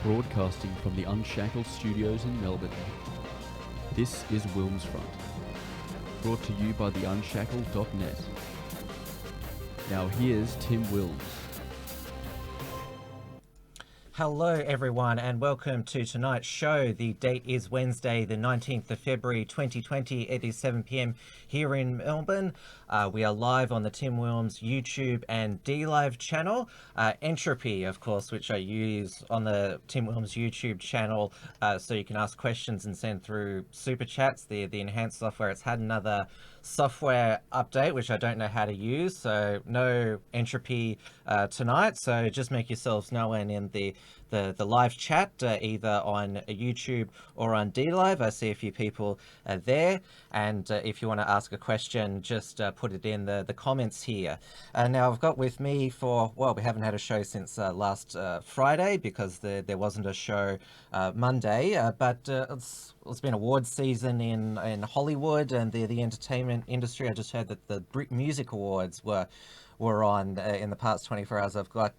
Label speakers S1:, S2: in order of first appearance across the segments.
S1: broadcasting from the Unshackled Studios in Melbourne. This is WilmsFront, brought to you by theunshackled.net. Now here's Tim Wilms.
S2: Hello everyone and welcome to tonight's show. The date is Wednesday the 19th of February 2020. It is 7 p.m. here in Melbourne. We are live on the Tim Wilms YouTube and DLive channel. Entropy, of course, which I use on the Tim Wilms YouTube channel so you can ask questions and send through super chats. The enhanced software, it's had another software update which I don't know how to use, so no entropy tonight, so just make yourselves known in the live chat, either on YouTube or on DLive. I see a few people there, and if you want to ask a question, just put it in the comments here. Now I've got with me for, well, we haven't had a show since last Friday because there wasn't a show Monday, but it's been awards season in Hollywood and the entertainment industry. I just heard that the Brit Music Awards were on in the past 24 hours. I've got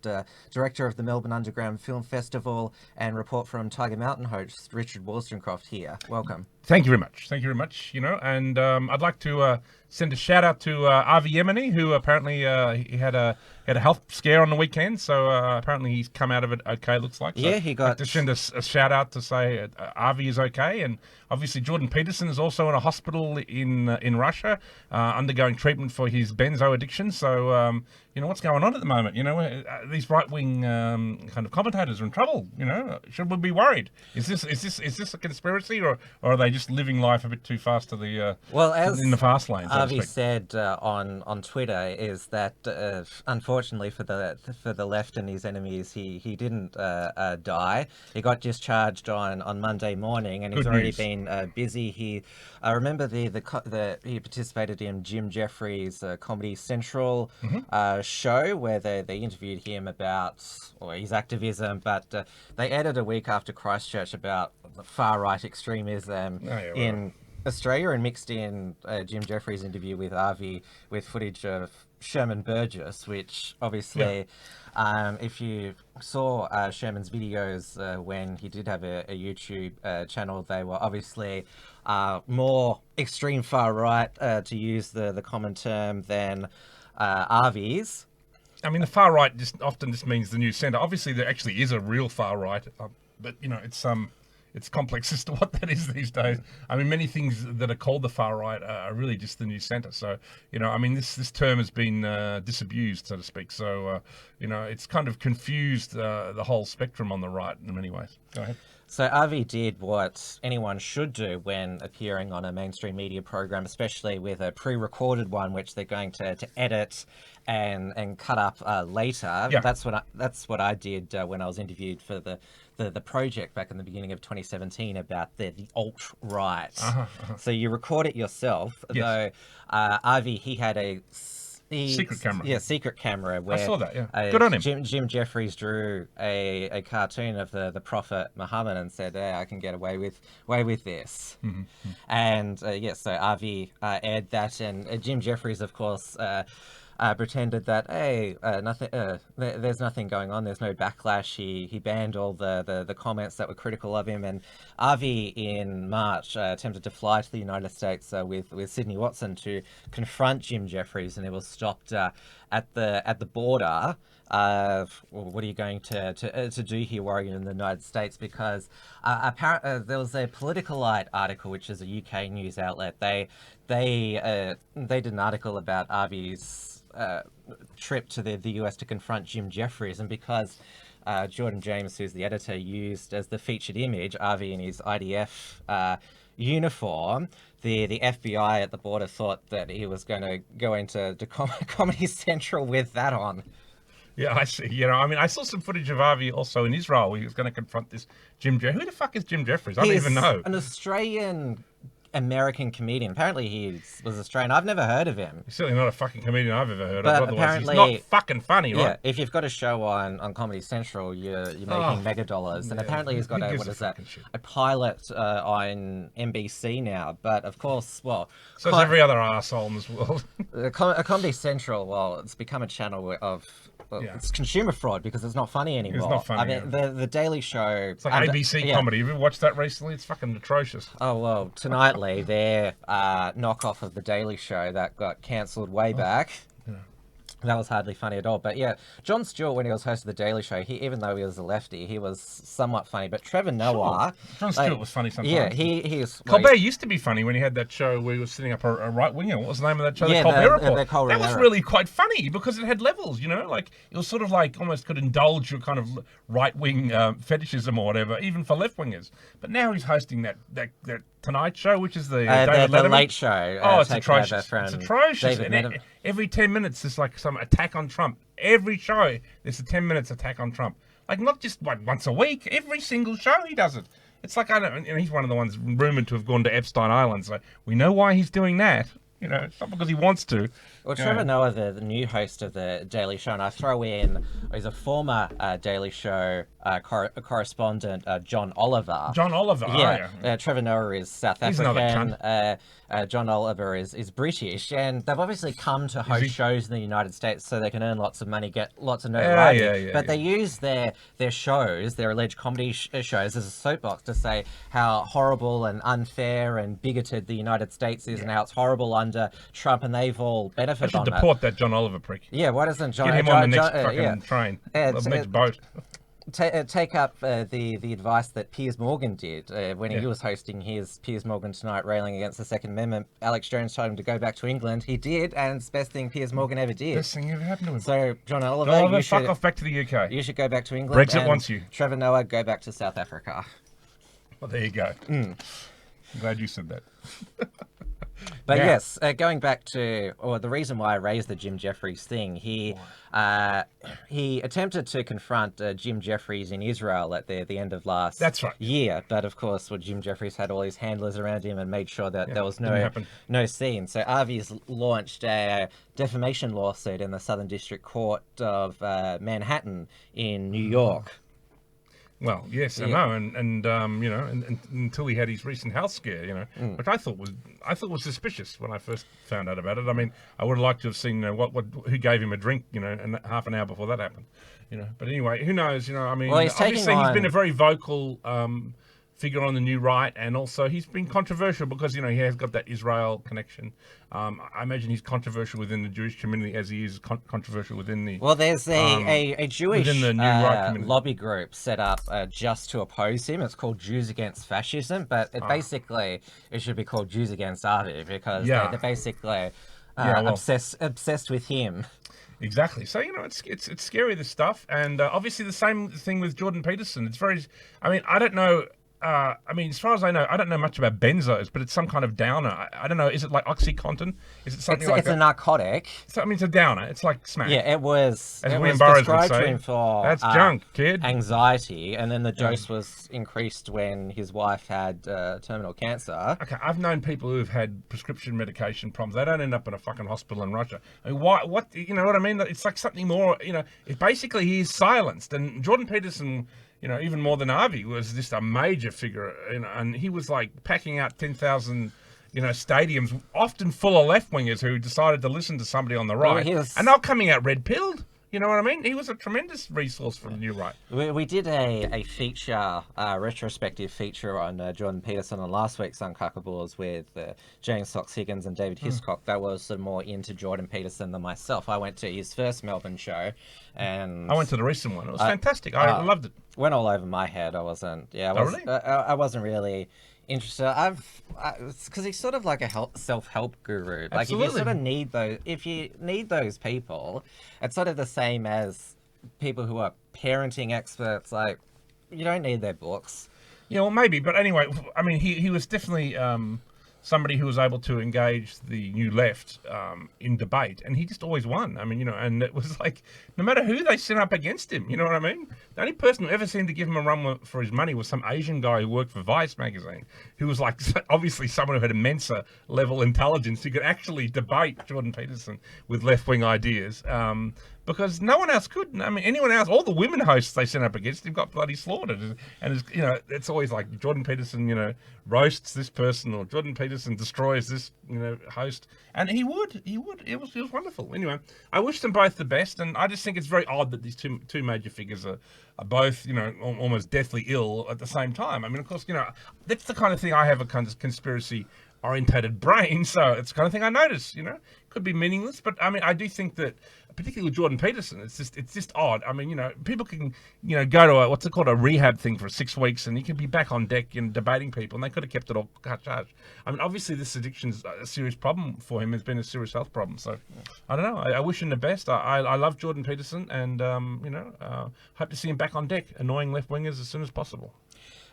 S2: director of the Melbourne Underground Film Festival and report from Tiger Mountain host Richard Wolstencroft here. Welcome.
S3: Thank you very much. Thank you very much. And I'd like to send a shout out to Avi Yemini, who apparently he had a health scare on the weekend. So apparently he's come out of it okay. Looks like. So
S2: yeah, he got.
S3: I'd like to send a shout out to say Avi is okay, and obviously Jordan Peterson is also in a hospital in Russia, undergoing treatment for his benzo addiction. So what's going on at the moment? These right wing kind of commentators are in trouble. Should we be worried? Is this a conspiracy, or are they just living life a bit too fast to the in the fast lane? So
S2: Avi said on Twitter is that unfortunately for the left and his enemies, he didn't die. He got discharged on Monday morning, and he's already been busy. I remember he participated in Jim Jefferies' Comedy Central show where they interviewed him about his activism, but they aired a week after Christchurch about far right extremism in Australia, and mixed in Jim Jefferies' interview with Avi with footage of Sherman Burgess, which obviously, if you saw Sherman's videos when he did have a YouTube channel, they were obviously more extreme far right, to use the common term, than Avi's.
S3: I mean, the far right often means the new centre. Obviously, there actually is a real far right, but it's complex as to what that is these days. I mean, many things that are called the far right are really just the new centre. So, this term has been disabused, so to speak. So, it's kind of confused the whole spectrum on the right in many ways. Go ahead.
S2: So Avi did what anyone should do when appearing on a mainstream media program, especially with a pre-recorded one, which they're going to edit and cut up later.
S3: Yeah.
S2: That's what I did when I was interviewed for the project back in the beginning of 2017 about the alt-right. So you record it yourself,
S3: yes.
S2: Though Avi, he had a
S3: secret camera.
S2: Yeah, secret camera. Where
S3: I saw that, yeah. Good on him.
S2: Jim Jefferies drew a cartoon of the Prophet Muhammad and said, hey, I can get away with this.
S3: Mm-hmm.
S2: And so Avi aired that, and Jim Jefferies, of course, pretended that, hey, nothing. There's nothing going on. There's no backlash. He banned all the comments that were critical of him. And Avi in March attempted to fly to the United States with Sydney Watson to confront Jim Jefferies, and he was stopped at the border. What are you going to do here, worrying in the United States? Because apparently there was a Politicalite article, which is a UK news outlet. They did an article about Avi's trip to the US to confront Jim Jefferies, and because Jordan James, who's the editor, used as the featured image Avi in his IDF uniform, the FBI at the border thought that he was going to go into Comedy Central with that on.
S3: Yeah, I see. I saw some footage of Avi also in Israel where he was going to confront this Jim Jefferies. Who the fuck is Jim Jefferies? I don't even know.
S2: An Australian American comedian. Apparently he was Australian. I've never heard of him.
S3: He's certainly not a fucking comedian I've ever heard
S2: but
S3: of.
S2: Apparently,
S3: he's not fucking funny, right?
S2: Yeah, if you've got a show on Comedy Central, you're making mega dollars. And apparently he's got a pilot on NBC now. But of course, well...
S3: So is every other arsehole in this world.
S2: Comedy Central, well, it's become a channel of
S3: Yeah.
S2: it's consumer fraud because it's not funny anymore.
S3: It's not funny,
S2: I mean, the Daily Show.
S3: It's like ABC comedy. Have you watched that recently? It's fucking atrocious.
S2: Oh well, Tonightly, their knockoff of the Daily Show that got cancelled way back.
S3: Yeah.
S2: That was hardly funny at all. But yeah, Jon Stewart, when he was host of the Daily Show, even though he was a lefty, he was somewhat funny. But Trevor Noah,
S3: Jon Stewart was funny sometimes.
S2: yeah, he is.
S3: Colbert used to be funny when he had that show where he was sitting up a right winger. What was the name of that show?
S2: Yeah,
S3: the Colbert Report.
S2: the Colbert
S3: That was really quite funny because it had levels, you know, like it was sort of like almost could indulge your kind of right wing fetishism or whatever, even for left wingers. But now he's hosting that Tonight Show, which is the David
S2: the
S3: Letterman.
S2: Late Show.
S3: Oh, it's
S2: taken
S3: atrocious.
S2: over
S3: It's
S2: from
S3: atrocious.
S2: David
S3: And
S2: Letterman.
S3: every 10 minutes, there's like some attack on Trump. Every show, there's a 10 minutes attack on Trump. Like, not just like once a week. Every single show he does it. It's like, I don't, and he's one of the ones rumored to have gone to Epstein Island. So we know why he's doing that. You know, it's not because he wants to.
S2: Well, Trevor Noah, the new host of the Daily Show, and I throw in, he's a former Daily Show correspondent, John Oliver.
S3: John Oliver,
S2: yeah. Trevor Noah is South
S3: He's another
S2: African. John Oliver is British, and they've obviously come to host shows in the United States so they can earn lots of money, get lots of notoriety. But they use their shows, their alleged comedy shows, as a soapbox to say how horrible and unfair and bigoted the United States is, and how it's horrible under Trump, and they've all benefited
S3: from that. I should deport that John Oliver prick.
S2: Yeah, why doesn't John...
S3: Get him on the next fucking train, the next boat.
S2: Take up the advice that Piers Morgan did when he was hosting his Piers Morgan Tonight railing against the Second Amendment. Alex Jones told him to go back to England. He did, and it's the best thing Piers Morgan ever did.
S3: Best thing ever happened to him.
S2: So, John Oliver, you
S3: fuck
S2: should,
S3: off back to the UK.
S2: You should go back to England.
S3: Brexit wants you.
S2: Trevor Noah, go back to South Africa.
S3: Well, there you go. I'm glad you said that.
S2: But yes, going back to, the reason why I raised the Jim Jefferies thing, he attempted to confront Jim Jefferies in Israel at the end of last year, but of course, Jim Jefferies had all his handlers around him and made sure that there was no scene. So Avi's launched a defamation lawsuit in the Southern District Court of Manhattan in New York.
S3: Well, yes, I know, and you know, and until he had his recent health scare, you know, which I thought was suspicious when I first found out about it. I mean, I would have liked to have seen who gave him a drink, you know, and half an hour before that happened, you know. But anyway, who knows? You know, I mean, obviously he's been a very vocal figure on the new right, and also he's been controversial because, you know, he has got that Israel connection. I imagine he's controversial within the Jewish community as he is controversial within the...
S2: Well, there's a Jewish
S3: the new right community.
S2: Lobby group set up just to oppose him. It's called Jews Against Fascism, but basically it should be called Jews Against Avi because they're basically obsessed with him.
S3: Exactly. So, you know, it's scary, this stuff. And obviously the same thing with Jordan Peterson. It's very... I mean, I don't know... I mean, as far as I know, I don't know much about benzos, but it's some kind of downer. I don't know. Is it like OxyContin? Is it something like that?
S2: It's a narcotic.
S3: So, I mean, it's a downer. It's like smack.
S2: Yeah, it was.
S3: As William Burroughs would
S2: prescribed
S3: say,
S2: to him for
S3: that's junk, kid.
S2: Anxiety, and then the dose was increased when his wife had terminal cancer.
S3: Okay, I've known people who've had prescription medication problems. They don't end up in a fucking hospital in Russia. I mean, why? What? You know what I mean? It's like something more. You know, basically he is silenced, and Jordan Peterson, you know, even more than Avi, was just a major figure, you know, and he was like packing out 10,000, you know, stadiums, often full of left-wingers who decided to listen to somebody on the right, and they're coming out red-pilled. You know what I mean? He was a tremendous resource for the new right.
S2: We did a feature, retrospective feature on Jordan Peterson on last week's Uncockables with James Fox Higgins and David Hiscock. That was sort of more into Jordan Peterson than myself. I went to his first Melbourne show, and
S3: I went to the recent one. It was fantastic. I loved it.
S2: Went all over my head. I wasn't. Yeah, I wasn't really interested. It's because he's sort of like a self-help guru. Like, if you sort of need those people, it's sort of the same as people who are parenting experts. Like, you don't need their books.
S3: Yeah, well, maybe, but anyway, I mean, he was definitely somebody who was able to engage the new left in debate, and he just always won. I mean, you know, and it was like, no matter who they sent up against him, you know what I mean? The only person who ever seemed to give him a run for his money was some Asian guy who worked for Vice magazine, who was like, obviously someone who had immense level intelligence, who could actually debate Jordan Peterson with left-wing ideas. because no one else could. I mean, anyone else, all the women hosts they sent up against him got bloody slaughtered. And it's, it's always like Jordan Peterson, roasts this person, or Jordan Peterson destroys this, host. And he would. It was wonderful. Anyway, I wish them both the best, and I just think it's very odd that these two major figures are both, almost deathly ill at the same time. I mean, of course, that's the kind of thing I have a kind of conspiracy-orientated brain, so it's the kind of thing I notice. Could be meaningless, but I mean, I do think that, particularly with Jordan Peterson, it's just odd. I mean, people can, go to a rehab thing for 6 weeks, and he can be back on deck debating people, and they could have kept it all charged. I mean, obviously, this addiction's a serious problem for him. It's been a serious health problem. So, I don't know. I wish him the best. I love Jordan Peterson, and hope to see him back on deck, annoying left wingers as soon as possible.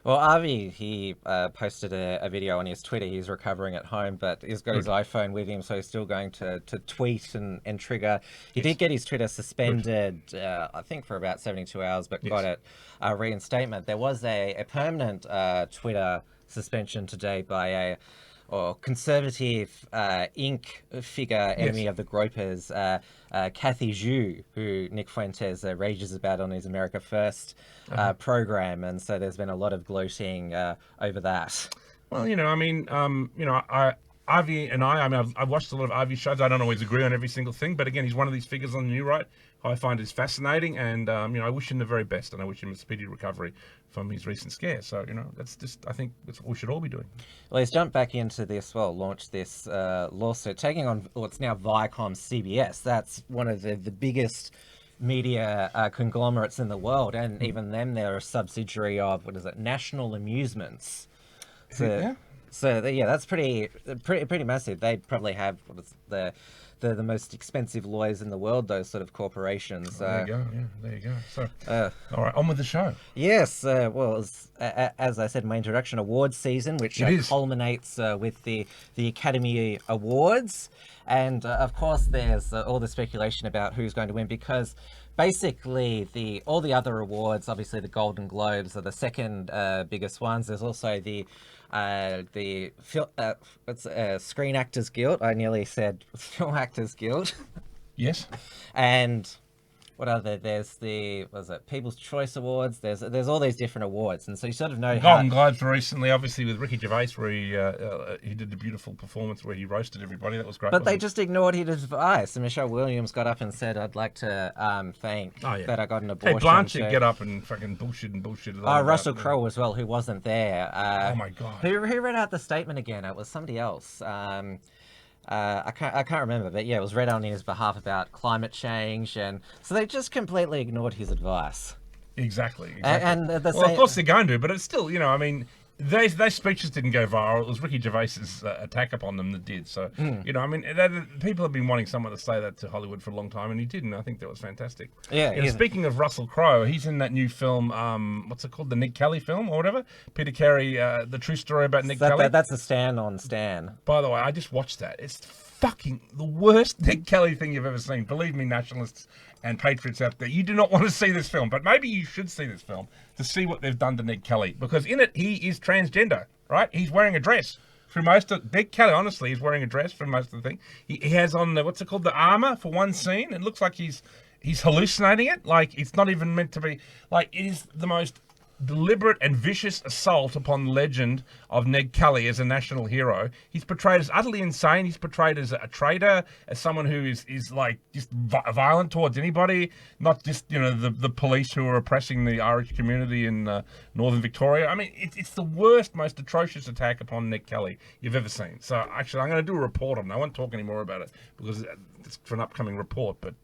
S2: Well, Avi, he posted a video on his Twitter. He's recovering at home, but he's got his iPhone with him, so he's still going to tweet and trigger. He did get his Twitter suspended, I think, for about 72 hours, but got it reinstatement. There was a permanent Twitter suspension today by a conservative Inc. figure, enemy of the gropers, Kathy Zhu, who Nick Fuentes rages about on his America First program, and so there's been a lot of gloating over that.
S3: Well, Avi and I've watched a lot of Avi's shows. I don't always agree on every single thing, but again, he's one of these figures on the new right who I find is fascinating, and I wish him the very best, and I wish him a speedy recovery from his recent scare. So, that's just, I think that's what we should all be doing.
S2: Well, he's jumped back into this, launched this lawsuit, taking on what's now Viacom CBS. That's one of the biggest media conglomerates in the world, and even them, they're a subsidiary of, National Amusements. So, that's pretty massive. They probably have the most expensive lawyers in the world, those sort of corporations.
S3: There you go. Yeah, there you go. So, all right, on with the show.
S2: Yes. As I said in my introduction, awards season, which culminates with the Academy Awards, and of course, there's all the speculation about who's going to win, because basically all the other awards, obviously the Golden Globes are the second biggest ones. There's also the Screen Actors Guild. I nearly said Film Actors Guild.
S3: Yes.
S2: And what other? There's the People's Choice Awards. There's all these different awards, and so you sort of know.
S3: Golden Globes recently, obviously with Ricky Gervais, where he did a beautiful performance where he roasted everybody. That was great.
S2: But they just ignored his advice. And Michelle Williams got up and said, "I'd like to thank that I got an abortion."
S3: Hey, Blanchett get up and fucking bullshit.
S2: Russell Crowe as well, who wasn't there.
S3: Oh my God.
S2: Who read out the statement again? It was somebody else. I can't remember, but yeah, it was read on his behalf about climate change, and so they just completely ignored his advice.
S3: Exactly.
S2: And
S3: of course they're going to, but it's still, those speeches didn't go viral. It was Ricky Gervais's attack upon them that did. So, people have been wanting someone to say that to Hollywood for a long time, and he didn't. I think that was fantastic.
S2: Yeah.
S3: Speaking of Russell Crowe, he's in that new film, what's it called? The Nick Kelly film or whatever? Peter Carey, the true story about Nick Kelly.
S2: That's a Stand on Stan.
S3: By the way, I just watched that. It's fucking the worst Nick Kelly thing you've ever seen. Believe me, nationalists and patriots out there, you do not want to see this film, but maybe you should see this film to see what they've done to Nick Kelly, because in it he is transgender, right? He's wearing a dress through most of Nick Kelly. Honestly, he's wearing a dress for most of the thing. He has on the armor for one scene. It looks like he's hallucinating it. Like, it's not even meant to be. Like, it is the most deliberate and vicious assault upon the legend of Ned Kelly as a national hero. He's portrayed as utterly insane. He's portrayed as a traitor, as someone who is like just violent towards anybody, not just the police who are oppressing the Irish community in northern Victoria. I mean, it's the worst, most atrocious attack upon Ned Kelly you've ever seen. So actually, I'm going to do a report on it. I won't talk any more about it because it's for an upcoming report, but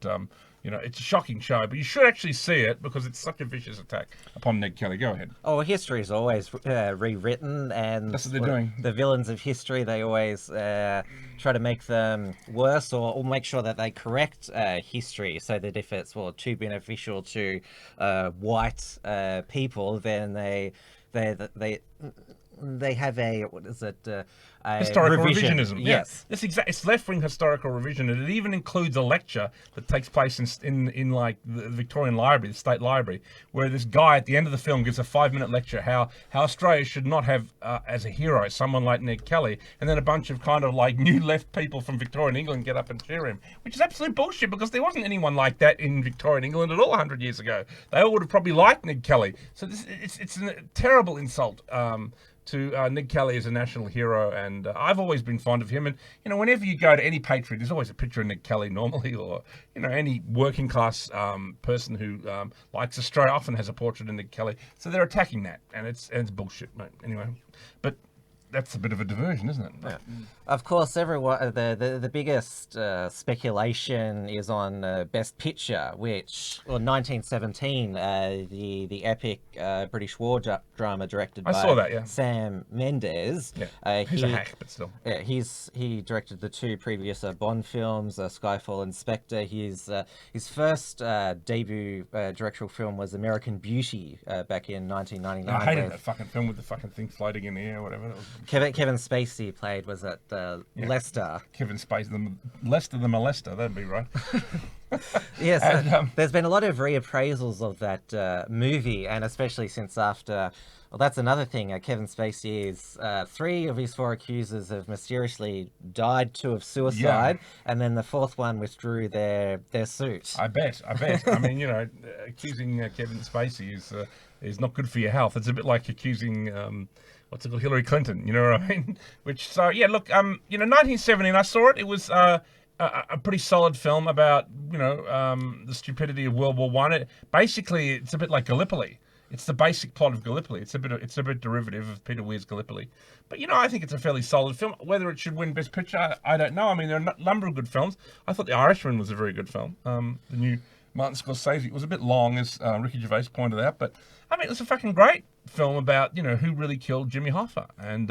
S3: it's a shocking show, but you should actually see it because it's such a vicious attack upon Ned Kelly. Go ahead.
S2: Oh, history is always rewritten, and
S3: that's what they're doing.
S2: The villains of history, they always try to make them worse or make sure that they correct history so that if it's too beneficial to white people, then they they have a, what is it? A
S3: Historical
S2: revision.
S3: revisionism.
S2: Yes.
S3: Yeah. It's left-wing historical revision, and it even includes a lecture that takes place in like the Victorian Library, the State Library, where this guy at the end of the film gives a 5-minute lecture how Australia should not have as a hero someone like Ned Kelly, and then a bunch of kind of like new left people from Victorian England get up and cheer him, which is absolute bullshit because there wasn't anyone like that in Victorian England at all 100 years ago. They all would have probably liked Ned Kelly. So it's a terrible insult to Ned Kelly as a national hero, and I've always been fond of him. And whenever you go to any Patriot, there's always a picture of Ned Kelly normally, or any working class person who likes Australia often has a portrait of Ned Kelly. So they're attacking that, and it's bullshit, mate. Anyway, but that's a bit of a diversion, isn't it?
S2: Yeah. Of course, everyone. The biggest speculation is on Best Picture, which, 1917, the epic British war drama directed by Sam Mendes.
S3: Yeah, he's a hack, but still.
S2: Yeah, he directed the 2 previous Bond films, Skyfall and Spectre. His first debut directorial film was American Beauty back in 1999.
S3: I hated that fucking film with the fucking thing floating in the air, or whatever.
S2: Kevin Spacey played, was it Lester?
S3: Kevin Spacey, Lester the Molester, that'd be right.
S2: Yes, there's been a lot of reappraisals of that movie, and especially since after... Well, that's another thing. Kevin Spacey is 3 of his 4 accusers have mysteriously died, 2 of suicide, and then the 4th one withdrew their suit.
S3: I bet. I mean, accusing Kevin Spacey is not good for your health. It's a bit like accusing what's it called, Hillary Clinton. You know what I mean? Which, so yeah, look, 1917, I saw it. It was a pretty solid film about the stupidity of World War One. Basically, it's a bit like Gallipoli. It's the basic plot of Gallipoli. It's a bit derivative of Peter Weir's Gallipoli. But I think it's a fairly solid film. Whether it should win Best Picture, I don't know. I mean, there are a number of good films. I thought The Irishman was a very good film. The new Martin Scorsese. It was a bit long, as Ricky Gervais pointed out, but I mean, it was a fucking great film about who really killed Jimmy Hoffa, and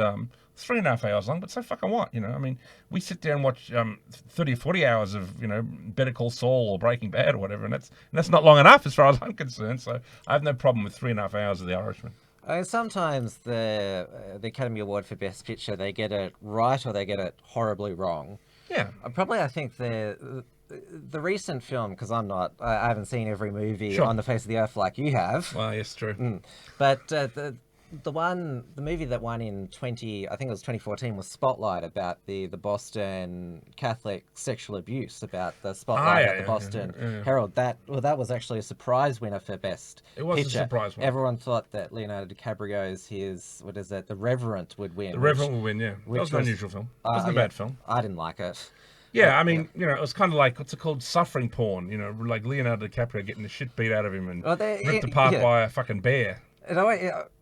S3: it's 3.5 hours long, but so fucking what? I mean, we sit there and watch 30 or 40 hours of Better Call Saul or Breaking Bad or whatever, and that's not long enough as far as I'm concerned. So I have no problem with 3.5 hours of The Irishman.
S2: Sometimes the Academy Award for Best Picture, they get it right or they get it horribly wrong.
S3: Yeah.
S2: Probably, I think the recent film, because I haven't seen every movie on the face of the earth like you have.
S3: Well, yes, true.
S2: But the movie that won in 2014 was Spotlight, about the Boston Catholic sexual abuse, about the Spotlight at the Boston Herald. That was actually a surprise winner for Best Picture.
S3: It was a surprise winner.
S2: Everyone thought that Leonardo DiCaprio's The Reverend would win.
S3: The Reverend would win, yeah. That was an unusual film. It wasn't a bad film.
S2: I didn't like it.
S3: Yeah, I mean, it was kind of like, what's it called, suffering porn, like Leonardo DiCaprio getting the shit beat out of him and ripped apart by a fucking bear.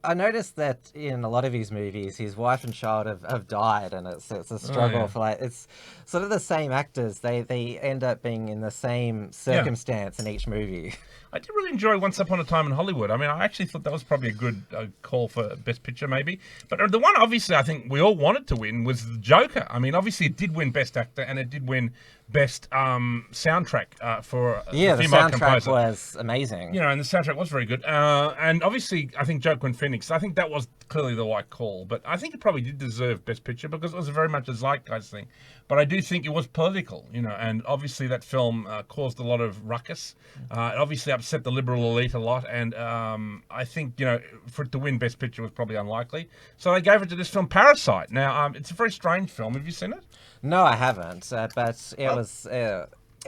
S2: I noticed that in a lot of his movies, his wife and child have died, and it's a struggle for it's sort of the same actors. They end up being in the same circumstance in each movie.
S3: I did really enjoy Once Upon a Time in Hollywood. I mean, I actually thought that was probably a good call for Best Picture, maybe. But the one, obviously, I think we all wanted to win was The Joker. I mean, obviously, it did win Best Actor, and it did win Best Soundtrack for a female composer.
S2: The soundtrack was amazing.
S3: And the soundtrack was very good. And obviously, I think Joker and Phoenix, I think that was clearly the right call. But I think it probably did deserve Best Picture because it was very much a zeitgeist thing. But I do think it was political, and obviously that film caused a lot of ruckus. It obviously upset the liberal elite a lot, and I think, for it to win Best Picture was probably unlikely. So they gave it to this film, Parasite. Now, it's a very strange film. Have you seen it?
S2: No, I haven't, but it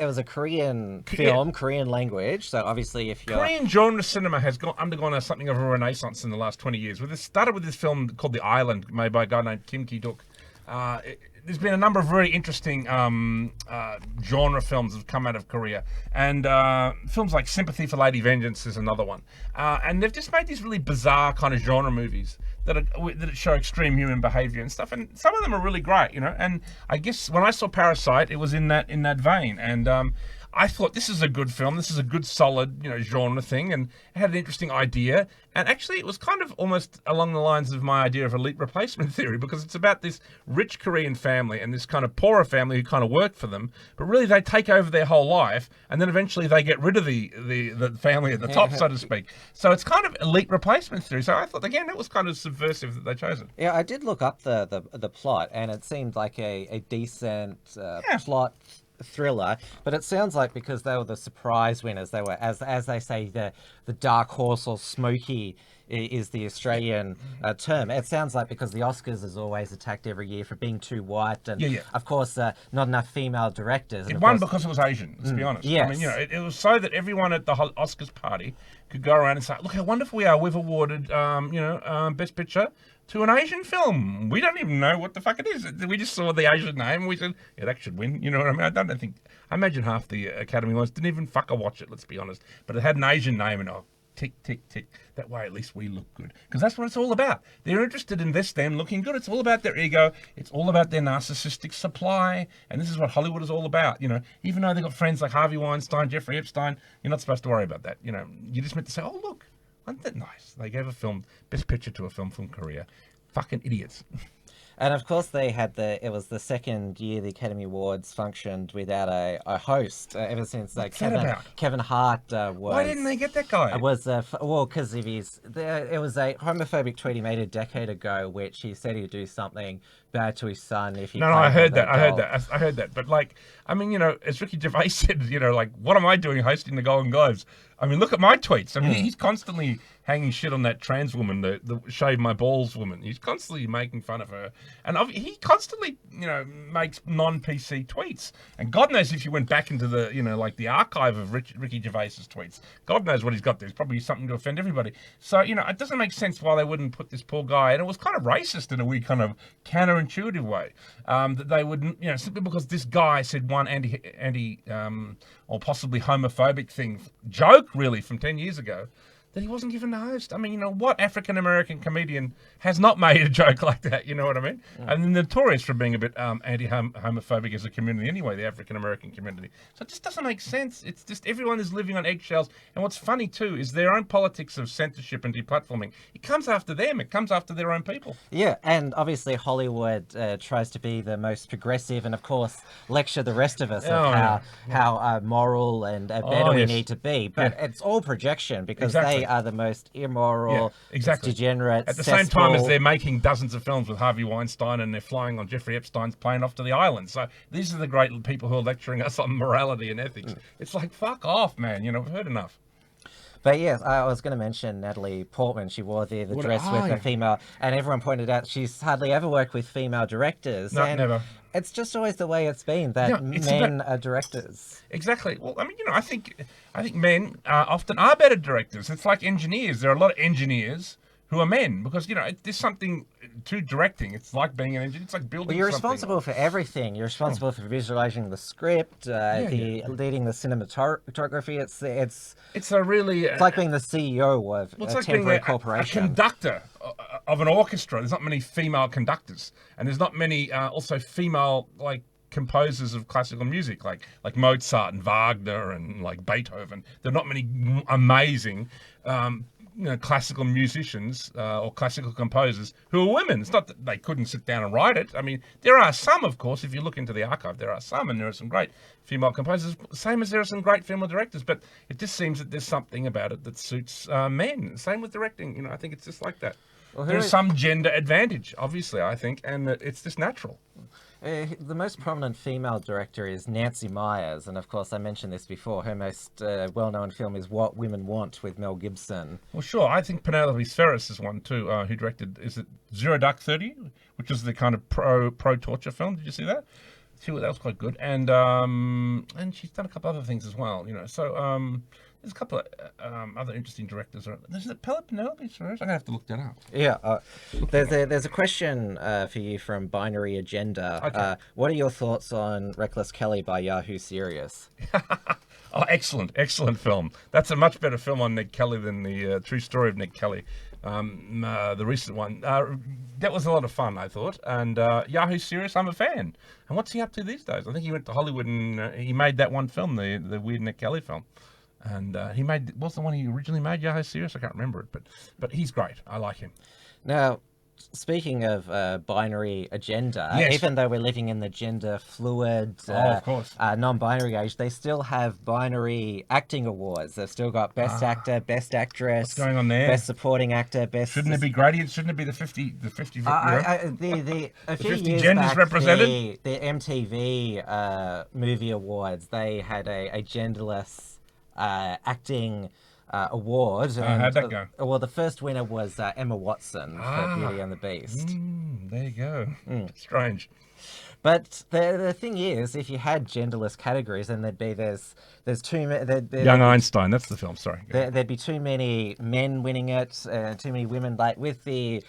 S2: was a Korean film, Korean language, so obviously if you're...
S3: Korean genre cinema has undergone something of a renaissance in the last 20 years. It started with this film called The Island, made by a guy named Kim Ki-duk. There's been a number of very interesting genre films that have come out of Korea. And films like Sympathy for Lady Vengeance is another one. And they've just made these really bizarre kind of genre movies that show extreme human behavior and stuff. And some of them are really great, And I guess when I saw Parasite, it was in that vein. And I thought this is a good film. This is a good, solid, genre thing, and it had an interesting idea. And actually, it was kind of almost along the lines of my idea of elite replacement theory, because it's about this rich Korean family and this kind of poorer family who kind of work for them, but really they take over their whole life, and then eventually they get rid of the family at the top, so to speak. So it's kind of elite replacement theory. So I thought, again, that was kind of subversive that they chose it.
S2: Yeah, I did look up the plot, and it seemed like a decent plot thriller, but it sounds like because they were the surprise winners, they were, as they say, the dark horse, or smoky is the Australian term. It sounds like because the Oscars is always attacked every year for being too white, and of course not enough female directors.
S3: It won because it was Asian, let's be honest.
S2: Yes.
S3: I mean, it was so that everyone at the Oscars party could go around and say, look how wonderful we are, we've awarded Best Picture to an Asian film. We don't even know what the fuck it is. We just saw the Asian name and we said, yeah, that should win. You know what I mean? I imagine half the Academy ones didn't even fucker watch it, let's be honest. But it had an Asian name, and tick, tick, tick. That way at least we look good. Because that's what it's all about. They're interested in them looking good. It's all about their ego. It's all about their narcissistic supply. And this is what Hollywood is all about. Even though they've got friends like Harvey Weinstein, Jeffrey Epstein, you're not supposed to worry about that. You're just meant to say, oh, look, wasn't that nice? They gave a film, Best Picture to a film from Korea. Fucking idiots.
S2: And of course they had it was the second year the Academy Awards functioned without a host, ever since Kevin Hart was...
S3: Why didn't they get that guy?
S2: Because it was a homophobic tweet he made a decade ago, which he said he'd do something bad to his son if he...
S3: No, I heard that. I heard that. But as Ricky Gervais said, what am I doing hosting the Golden Globes? I mean, look at my tweets. I mean, he's constantly hanging shit on that trans woman, the shave my balls woman. He's constantly making fun of her. And he constantly, makes non-PC tweets. And God knows if you went back into the, the archive of Ricky Gervais's tweets, God knows what he's got there. It's probably something to offend everybody. So, it doesn't make sense why they wouldn't put this poor guy, and it was kind of racist in a weird kind of counterintuitive way, that they wouldn't, simply because this guy said one anti or possibly homophobic thing, joke really from 10 years ago, that he wasn't given the host. I mean, what African-American comedian has not made a joke like that? You know what I mean? Yeah. And they're notorious for being a bit anti-homophobic as a community anyway, the African-American community. So it just doesn't make sense. It's just everyone is living on eggshells. And what's funny, too, is their own politics of censorship and deplatforming. It comes after them. It comes after their own people.
S2: Yeah, and obviously Hollywood tries to be the most progressive and, of course, lecture the rest of us of how moral and better we need to be. But it's all projection, because they are the most immoral, degenerate,
S3: at the same time as they're making dozens of films with Harvey Weinstein, and they're flying on Jeffrey Epstein's plane off to the island. So these are the great people who are lecturing us on morality and ethics. It's like, fuck off, man. We've heard enough.
S2: But yes, I was going to mention Natalie Portman. She wore the dress with a female, and everyone pointed out she's hardly ever worked with female directors.
S3: No, never.
S2: It's just always the way it's been, that men are directors.
S3: Exactly. Well, I mean, I think men often are better directors. It's like engineers. There are a lot of engineers who are men, because there's something to directing. It's like being an engineer. It's like building.
S2: Well, you're responsible for everything. You're responsible for visualizing the script, leading the cinematography. It's a really it's like being the CEO of a temporary corporation.
S3: A conductor of an orchestra. There's not many female conductors, and there's not many also female composers of classical music like Mozart and Wagner and like Beethoven. There are not many amazing classical musicians or classical composers who are women. It's not that they couldn't sit down and write it. I mean, there are some, of course, if you look into the archive, there are some, and there are some great female composers, same as there are some great female directors, but it just seems that there's something about it that suits men. Same with directing. I think it's just like that. Well, there's some gender advantage, obviously, I think, and it's just natural.
S2: The most prominent female director is Nancy Meyers, and of course I mentioned this before. Her most well-known film is What Women Want with Mel Gibson.
S3: Well, sure. I think Penelope Spheris is one too, who directed, is it Zero Dark 30, which is the kind of pro-torture film. Did you see that? That was quite good. And she's done a couple other things as well, So there's a couple of other interesting directors. There's Penelope Spheris. I'm going to have to look that up.
S2: Yeah. There's a question for you from Binary Agenda. Okay. What are your thoughts on Reckless Kelly by Yahoo Serious?
S3: Oh, excellent film. That's a much better film on Ned Kelly than the true story of Ned Kelly. the recent one. That was a lot of fun, I thought. And Yahoo Serious, I'm a fan. And what's he up to these days? I think he went to Hollywood and he made that one film, the weird Nick Kelly film. And he made, what's the one he originally made, Yahoo Serious? I can't remember it, but he's great. I like him.
S2: Now, speaking of binary agenda,
S3: Yes.
S2: even though we're living in the gender fluid,
S3: of course.
S2: non-binary age, they still have binary acting awards. They've still got Best Actor, Best Actress,
S3: What's going on there?
S2: Best Supporting Actor, Best.
S3: Shouldn't it be gradients? Shouldn't it be the 50? The 50.
S2: A few
S3: 50
S2: years
S3: genders
S2: back,
S3: represented?
S2: the MTV movie awards, they had a genderless acting award.
S3: how'd that go?
S2: Well, the first winner was Emma Watson for Beauty and the Beast.
S3: There you go. Strange.
S2: But the thing is, if you had genderless categories, then there's too many.
S3: Young Einstein, that's the film. Sorry.
S2: There'd be too many men winning it, too many women. Like with the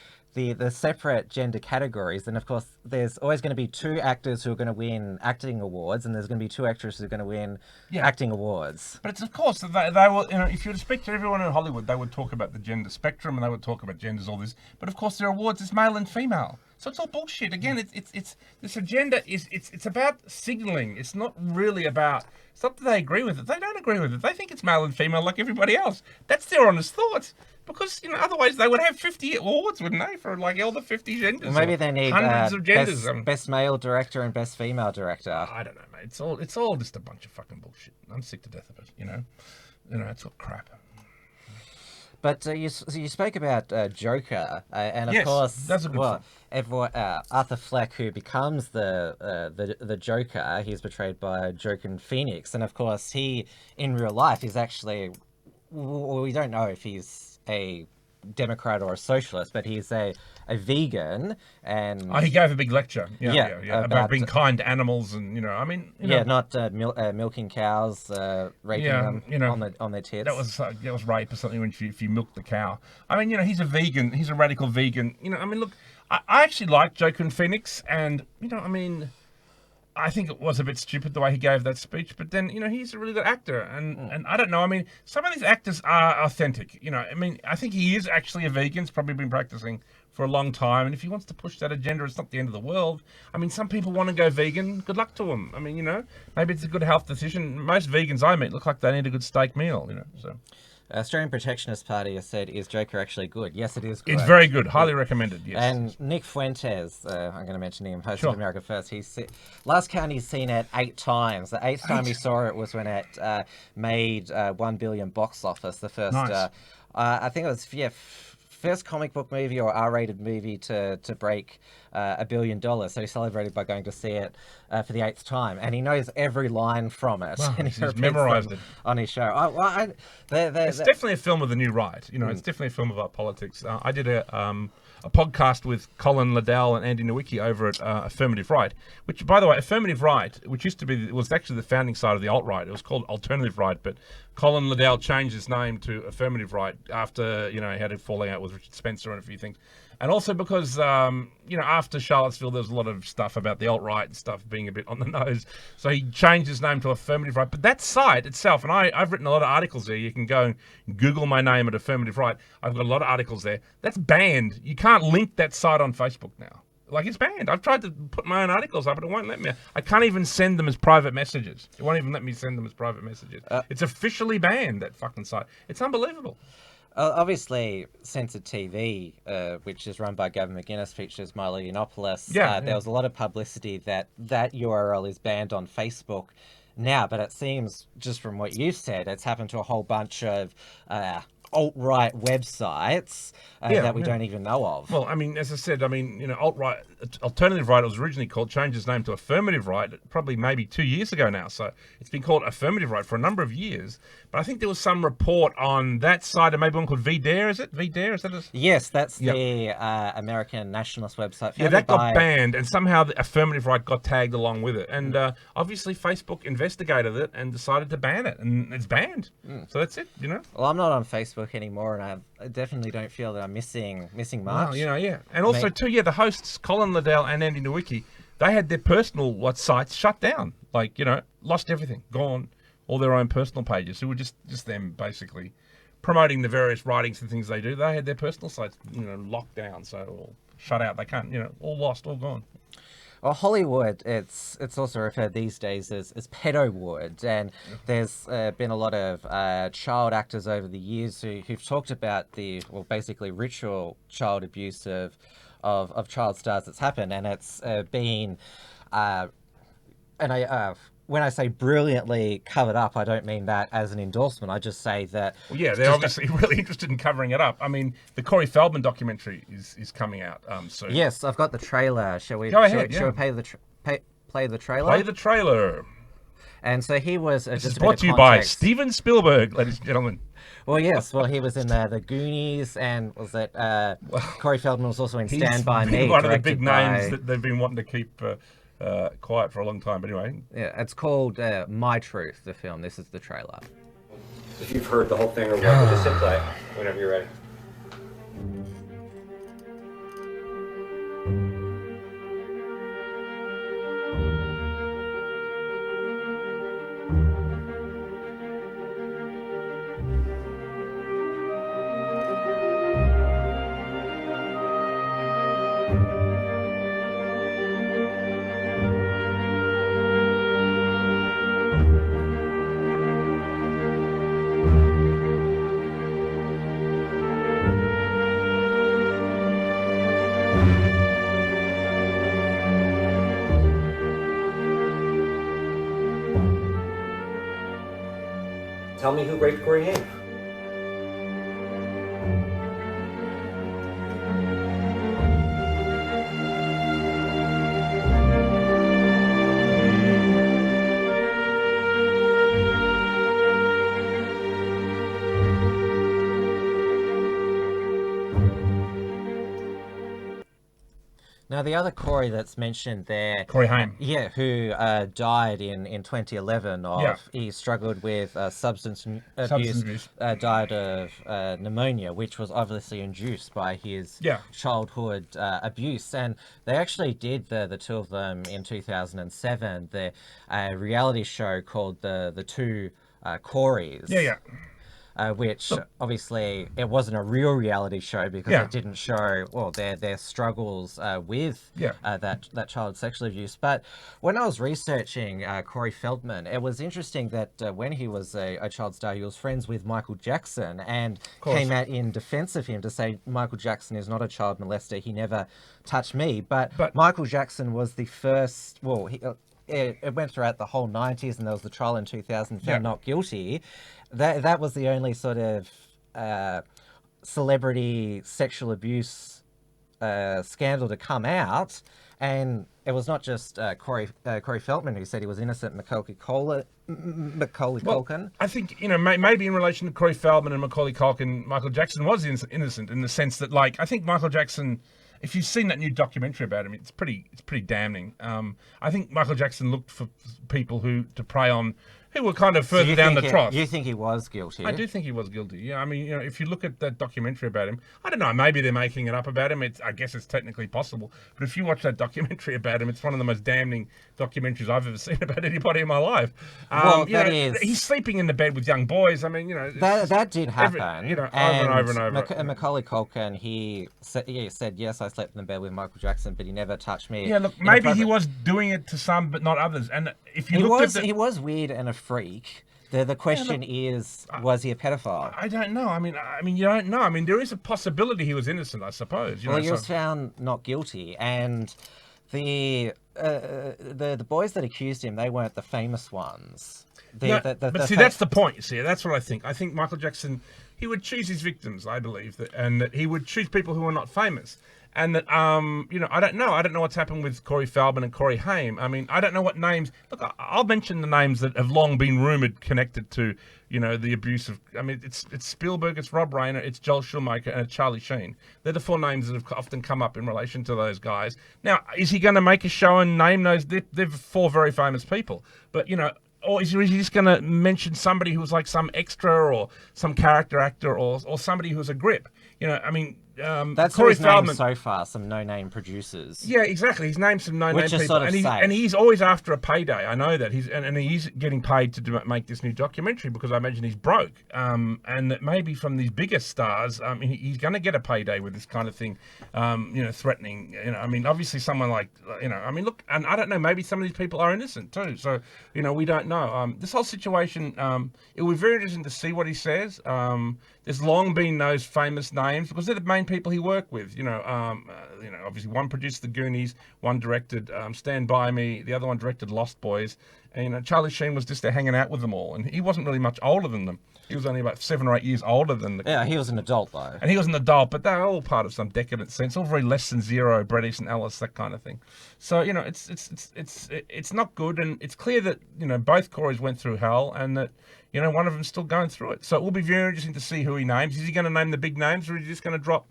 S2: separate gender categories, and of course, there's always going to be two actors who are going to win acting awards, and there's going to be two actresses who are going to win acting awards.
S3: But it's of course they will. If you were to speak to everyone in Hollywood, they would talk about the gender spectrum and they would talk about genders, all this. But of course, their awards is male and female, so it's all bullshit. Again, it's this agenda it's about signaling. It's not really about. It's not that they agree with it. They don't agree with it. They think it's male and female like everybody else. That's their honest thoughts. Because, otherwise they would have 50 awards, wouldn't they, for like all the 50 genders?
S2: Well, maybe they need
S3: hundreds of genders.
S2: Best male director and best female director.
S3: I don't know, mate. It's all just a bunch of fucking bullshit. I'm sick to death of it. It's all crap.
S2: But you spoke about Joker, and of
S3: Yes,
S2: course,
S3: that's a good film.
S2: everyone, Arthur Fleck, who becomes the Joker, he's portrayed by Joaquin Phoenix, and of course, he in real life is actually, well, we don't know if he's a Democrat or a socialist, but he's a vegan, and
S3: he gave a big lecture, about being kind to animals, and
S2: not milking cows, raping them on their tits.
S3: That was rape or something if you milk the cow. He's a vegan, he's a radical vegan. Look, I actually like Joaquin Phoenix, and I think it was a bit stupid the way he gave that speech, but then, he's a really good actor. And I don't know, some of these actors are authentic. I think he is actually a vegan. He's probably been practicing for a long time. And if he wants to push that agenda, it's not the end of the world. Some people want to go vegan. Good luck to them. Maybe it's a good health decision. Most vegans I meet look like they need a good steak meal, so...
S2: Australian Protectionist Party has said, is Joker actually good? Yes, it is good.
S3: It's very good. Highly recommended, yes.
S2: And Nick Fuentes, I'm going to mention him, host of America First, last count he's seen it 8 times. The 8th time he saw it was when it made $1 billion box office. The first,
S3: nice.
S2: I think it was, first comic book movie or R-rated movie to break $1 billion. So he celebrated by going to see it for the 8th time, and he knows every line from it.
S3: Wow,
S2: and
S3: he's memorized it
S2: on his show.
S3: It's definitely a film of the new right. It's definitely a film about politics. I did a podcast with Colin Liddell and Andy Nowicki over at Affirmative Right, which, by the way, Affirmative Right, which was actually the founding side of the alt-right. It was called Alternative Right, but Colin Liddell changed his name to Affirmative Right after, he had a falling out with Richard Spencer and a few things. And also because, after Charlottesville, there was a lot of stuff about the alt-right and stuff being a bit on the nose. So he changed his name to Affirmative Right. But that site itself, and I've written a lot of articles there. You can go and Google my name at Affirmative Right. I've got a lot of articles there. That's banned. You can't link that site on Facebook now. It's banned. I've tried to put my own articles up, but it won't let me. I can't even send them as private messages. It won't even let me send them as private messages. It's officially banned, that fucking site. It's unbelievable.
S2: Obviously, Censored TV, which is run by Gavin McGuinness, features Milo Yiannopoulos. There was a lot of publicity that URL is banned on Facebook now, but it seems, just from what you've said, it's happened to a whole bunch of alt-right websites that we don't even know of.
S3: Well, as I said, alt-right, Alternative Right, it was originally called, changed its name to Affirmative Right, probably maybe 2 years ago now. So it's been called Affirmative Right for a number of years. But I think there was some report on that side, and maybe one called VDare, is it? VDare, is that a...
S2: Yes, that's the American nationalist website.
S3: Yeah, that got banned, and somehow the Affirmative Right got tagged along with it. And obviously Facebook investigated it and decided to ban it, and it's banned. So that's it,
S2: Well, I'm not on Facebook anymore, and I definitely don't feel that I'm missing much.
S3: Well, and also too, the hosts Colin Liddell and Andy Nowicki, they had their personal sites shut down, lost everything, gone, all their own personal pages. It were just them basically promoting the various writings and things they do, they had their personal sites, locked down, so all shut out. They can't, all lost, all gone.
S2: Well, Hollywood, it's also referred these days as pedowood, and there's been a lot of child actors over the years who've talked about basically ritual child abuse of child stars that's happened, and it's been, when I say brilliantly covered up, I don't mean that as an endorsement. I just say that...
S3: Well, yeah, they're obviously really interested in covering it up. I mean, the Corey Feldman documentary is coming out soon.
S2: Yes, I've got the trailer. Shall we?
S3: Go ahead,
S2: Shall we play the trailer?
S3: Play the trailer.
S2: And so he was...
S3: This is brought to you by Steven Spielberg, ladies and gentlemen.
S2: Well, yes. Well, he was in the Goonies, and was it... Corey Feldman was also in Stand By Me.
S3: One of the big names that they've been wanting to keep... quiet for a long time, but anyway.
S2: Yeah, it's called My Truth, the film. This is the trailer.
S4: If you've heard the whole thing or what, just hit play whenever you're ready. Tell me who raped Corey Haim.
S2: Now, the other Corey that's mentioned there...
S3: Corey Haim.
S2: Yeah, who died in 2011 of...
S3: Yeah.
S2: He struggled with substance abuse. Died of pneumonia, which was obviously induced by his childhood abuse. And they actually did, the two of them, in 2007, the reality show called The Two Coreys.
S3: Yeah.
S2: Which obviously it wasn't a real reality show because it didn't show their struggles with that child sexual abuse. But when I was researching Corey Feldman, it was interesting that when he was a child star, he was friends with Michael Jackson and came out in defense of him to say Michael Jackson is not a child molester. He never touched me. But Michael Jackson was the first. Well, it went throughout the whole 90s, and there was the trial in 2000, found not guilty. That was the only sort of celebrity sexual abuse scandal to come out, and it was not just Corey Feldman who said he was innocent. Macaulay Culkin.
S3: I think maybe in relation to Corey Feldman and Macaulay Culkin, Michael Jackson was innocent in the sense that, I think Michael Jackson. If you've seen that new documentary about him, it's pretty damning. I think Michael Jackson looked for people to prey on who were kind of further down the trough.
S2: You think he was guilty?
S3: I do think he was guilty. Yeah, I mean, if you look at that documentary about him, I don't know, maybe they're making it up about him. I guess it's technically possible. But if you watch that documentary about him, it's one of the most damning documentaries I've ever seen about anybody in my life. He's sleeping in the bed with young boys. I mean,
S2: that did happen.
S3: Over and over.
S2: Macaulay Culkin, he said, yes, I slept in the bed with Michael Jackson, but he never touched me.
S3: Yeah, look, maybe he was doing it to some, but not others. And if you
S2: he was weird and a freak. The question is, was he a pedophile?
S3: I don't know. I mean, you don't know. I mean, there is a possibility he was innocent, I suppose.
S2: He was found not guilty, and the boys that accused him, they weren't the famous ones.
S3: That's the point. You see, that's what I think. I think Michael Jackson, he would choose his victims, I believe, and that he would choose people who are not famous. And that, I don't know. I don't know what's happened with Corey Feldman and Corey Haim. I mean, I don't know what names. Look, I'll mention the names that have long been rumoured connected to, the abuse of. I mean, it's Spielberg, it's Rob Reiner, it's Joel Schumacher, and it's Charlie Sheen. They're the four names that have often come up in relation to those guys. Now, is he going to make a show and name those? They're four very famous people. But, or is he just going to mention somebody who was like some extra or some character actor or somebody who's a grip? I mean,
S2: That's
S3: Corey
S2: who's named
S3: Feldman.
S2: so far, some no-name producers.
S3: Yeah, exactly. He's named some no-name
S2: Which is
S3: people,
S2: sort of
S3: and
S2: safe.
S3: he's always after a payday. I know that and he's getting paid to make this new documentary because I imagine he's broke. And that maybe from these bigger stars, he's going to get a payday with this kind of thing. Threatening. I mean, obviously someone like look, and I don't know. Maybe some of these people are innocent too. So we don't know. This whole situation. It will be very interesting to see what he says. There's long been those famous names because they're the main people he worked with. Obviously one produced The Goonies, one directed Stand By Me, the other one directed Lost Boys, and Charlie Sheen was just there hanging out with them all, and he wasn't really much older than them. He was only about 7 or 8 years older than the.
S2: Yeah, he was an adult though.
S3: And he was an adult, but they're all part of some decadent sense, all very Less Than Zero, Bret Easton Ellis, that kind of thing. So it's not good, and it's clear that both Corys went through hell, and that one of them's still going through it. So it will be very interesting to see who he names. Is he going to name the big names, or is he just going to drop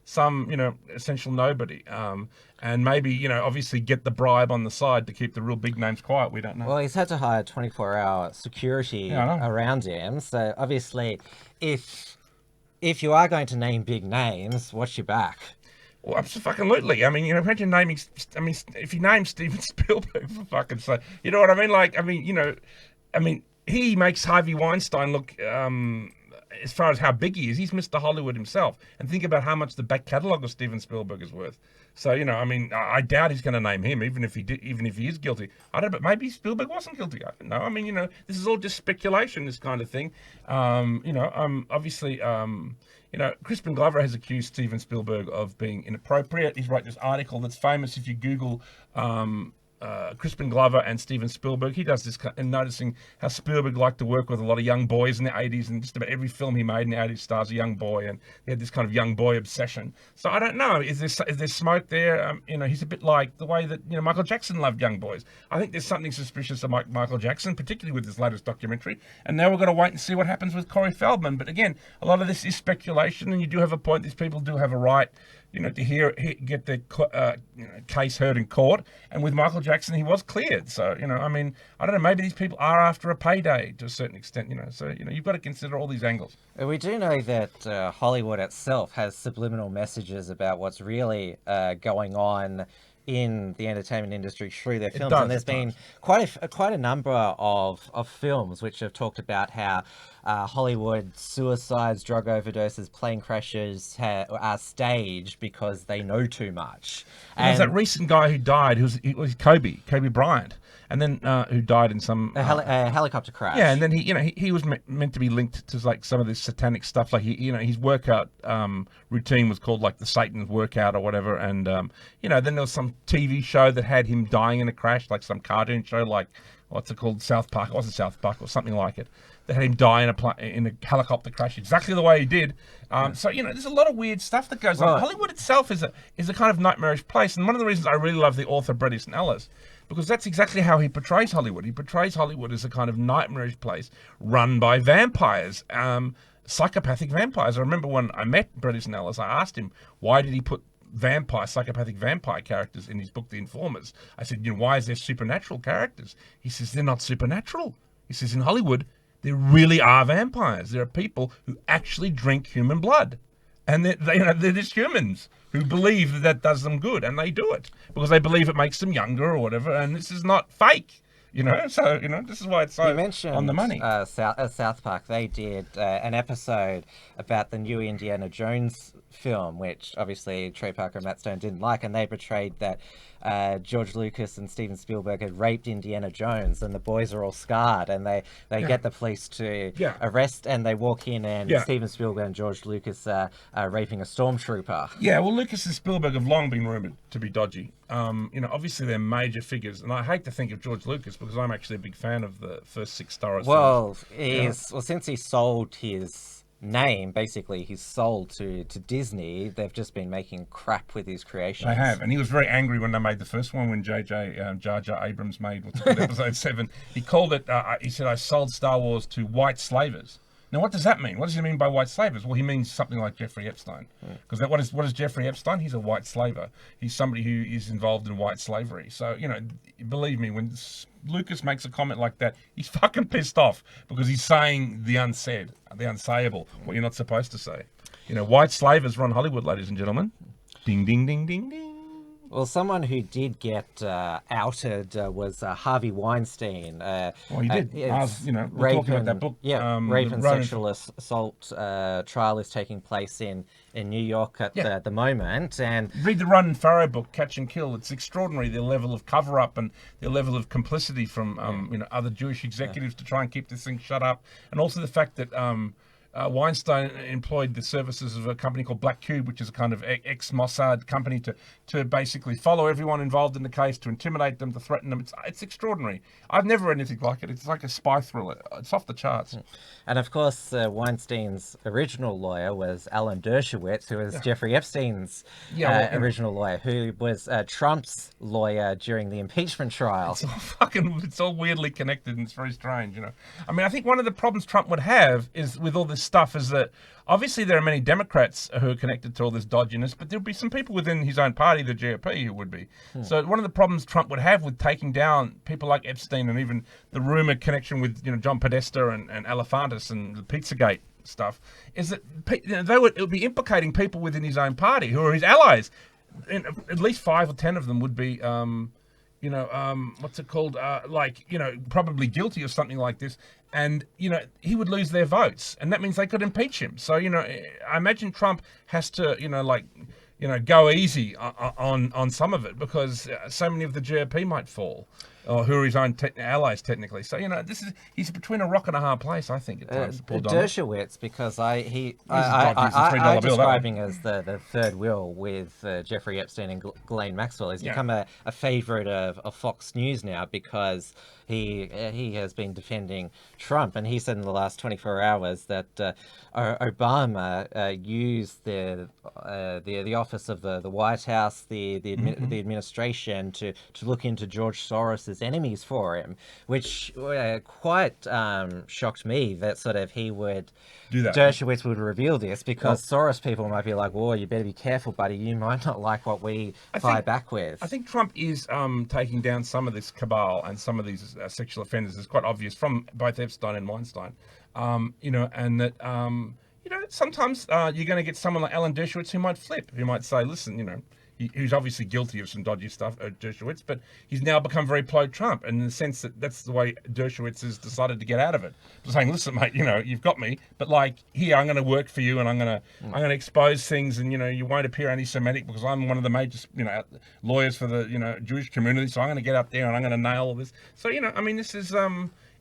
S3: some essential nobody, and maybe obviously get the bribe on the side to keep the real big names quiet? We don't know.
S2: Well, he's had to hire 24-hour security around him. So obviously, if you are going to name big names, watch your back.
S3: Well, absolutely. I mean, imagine naming. I mean, if you name Steven Spielberg, for fucking sake, you know what I mean? Like, he makes Harvey Weinstein look. As far as how big he is, he's Mr. Hollywood himself. And think about how much the back catalogue of Steven Spielberg is worth. So, I doubt he's going to name him, even if he is guilty. I don't know, but maybe Spielberg wasn't guilty. I don't know. I mean, this is all just speculation, this kind of thing. Obviously, Crispin Glover has accused Steven Spielberg of being inappropriate. He's wrote this article that's famous if you Google Crispin Glover and Steven Spielberg. He does this, and noticing how Spielberg liked to work with a lot of young boys in the 80s, and just about every film he made in the 80s stars a young boy, and he had this kind of young boy obsession. So I don't know, is there smoke there? He's a bit like the way that Michael Jackson loved young boys. I think there's something suspicious of Michael Jackson, particularly with this latest documentary, and now we're going to wait and see what happens with Corey Feldman. But again, a lot of this is speculation, and you do have a point. These people do have a right to get their case heard in court. And with Michael Jackson, he was cleared. So, I don't know, maybe these people are after a payday to a certain extent, So, you've got to consider all these angles.
S2: We do know that Hollywood itself has subliminal messages about what's really going on in the entertainment industry through their films, and there's been quite a number of films which have talked about how Hollywood suicides, drug overdoses, plane crashes are staged because they know too much.
S3: And there's that recent guy who died, who was Kobe Bryant, and then who died in some
S2: helicopter crash.
S3: Yeah, and then he was meant to be linked to like some of this satanic stuff. Like his workout routine was called like the Satan's workout or whatever. And then there was some TV show that had him dying in a crash, like some cartoon show, like what's it called, South Park? It wasn't South Park or something like it. That had him die in a helicopter crash, exactly the way he did. So there's a lot of weird stuff that goes on. Hollywood itself is a kind of nightmarish place, and one of the reasons I really love the author Bret Easton Ellis, because that's exactly how he portrays Hollywood. He portrays Hollywood as a kind of nightmarish place run by vampires, psychopathic vampires. I remember when I met Bret Easton Ellis, I asked him why did he put psychopathic vampire characters in his book, The Informers. I said, why is there supernatural characters? He says, they're not supernatural. He says, in Hollywood, there really are vampires. There are people who actually drink human blood. And they're just humans who believe that does them good. And they do it because they believe it makes them younger or whatever. And this is not fake. So, this is why it's so on the money.
S2: South Park, they did an episode about the new Indiana Jones film, which obviously Trey Parker and Matt Stone didn't like, and they portrayed that George Lucas and Steven Spielberg had raped Indiana Jones, and the boys are all scarred, and they get the police to arrest, and they walk in, and Steven Spielberg and George Lucas are raping a stormtrooper.
S3: Yeah, well, Lucas and Spielberg have long been rumoured to be dodgy. Obviously they're major figures, and I hate to think of George Lucas because I'm actually a big fan of the first 6 Star Wars films.
S2: Since he sold his name, basically he's sold to Disney, they've just been making crap with his creations.
S3: They have, and he was very angry when they made the first one, when Jar Jar Abrams made episode 7. He called it, he said, I sold Star Wars to white slavers. Now, what does that mean? What does he mean by white slavers? Well, he means something like Jeffrey Epstein. Because what is Jeffrey Epstein? He's a white slaver. He's somebody who is involved in white slavery. So, believe me, when Lucas makes a comment like that, he's fucking pissed off because he's saying the unsaid, the unsayable, what you're not supposed to say. white slavers run Hollywood, ladies and gentlemen. Ding, ding, ding, ding, ding.
S2: Well, someone who did get outed was Harvey Weinstein.
S3: Well, he did. We're
S2: rape
S3: talking about
S2: and,
S3: that book.
S2: Rape and
S3: Ronan-
S2: sexual assault trial is taking place in New York at the moment. And
S3: read the Ronan Farrow book, Catch and Kill. It's extraordinary, the level of cover-up and the level of complicity from other Jewish executives to try and keep this thing shut up, and also the fact that Weinstein employed the services of a company called Black Cube, which is a kind of ex-Mossad company to basically follow everyone involved in the case, to intimidate them, to threaten them. It's extraordinary. I've never read anything like it. It's like a spy thriller. It's off the charts.
S2: And of course, Weinstein's original lawyer was Alan Dershowitz, who was Jeffrey Epstein's original lawyer, who was Trump's lawyer during the impeachment trial.
S3: It's all weirdly connected, and it's very strange, I mean, I think one of the problems Trump would have is with all this stuff is that obviously there are many Democrats who are connected to all this dodginess, but there'll be some people within his own party, the GOP, who would be. So one of the problems Trump would have with taking down people like Epstein and even the rumored connection with John Podesta and Alefantis and the Pizzagate stuff is that it would be implicating people within his own party who are his allies. And at least 5 or 10 of them would be what's it called? Probably guilty of something like this. And, he would lose their votes. And that means they could impeach him. So, I imagine Trump has to, go easy on some of it because so many of the GOP might fall. Or who are his own allies, technically. So, he's between a rock and a hard place, I think, at times.
S2: Dershowitz, because I describe him as the third wheel with Jeffrey Epstein and Ghislaine Maxwell. He's become a favourite of Fox News now because he has been defending Trump, and he said in the last 24 hours that Obama used the office of the White House, the administration to look into George Soros's enemies for him, which quite shocked me that sort of he would
S3: do that.
S2: Dershowitz would reveal this because Soros people might be like, "Whoa, you better be careful, buddy. You might not like what we fire back with."
S3: I think Trump is taking down some of this cabal and some of these sexual offenders. It's quite obvious from both Epstein and Weinstein, and that sometimes you're going to get someone like Alan Dershowitz who might flip, who might say, "Listen, who's obviously guilty of some dodgy stuff, Dershowitz, but he's now become very pro-Trump, and in the sense that that's the way Dershowitz has decided to get out of it. Saying, listen, mate, you've got me, but here, I'm going to work for you, and I'm going to expose things, and you won't appear anti-Semitic because I'm one of the major, lawyers for the Jewish community, so I'm going to get up there and I'm going to nail all this. So I mean, this is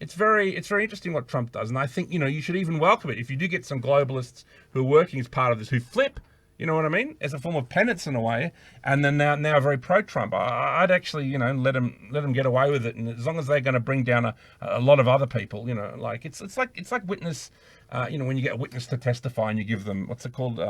S3: it's very interesting what Trump does, and I think you should even welcome it if you do get some globalists who are working as part of this who flip. You know what I mean? As a form of penance in a way, and then now very pro-Trump. I'd actually, let them get away with it, and as long as they're going to bring down a lot of other people, it's like witness. When you get a witness to testify and you give them what's it called,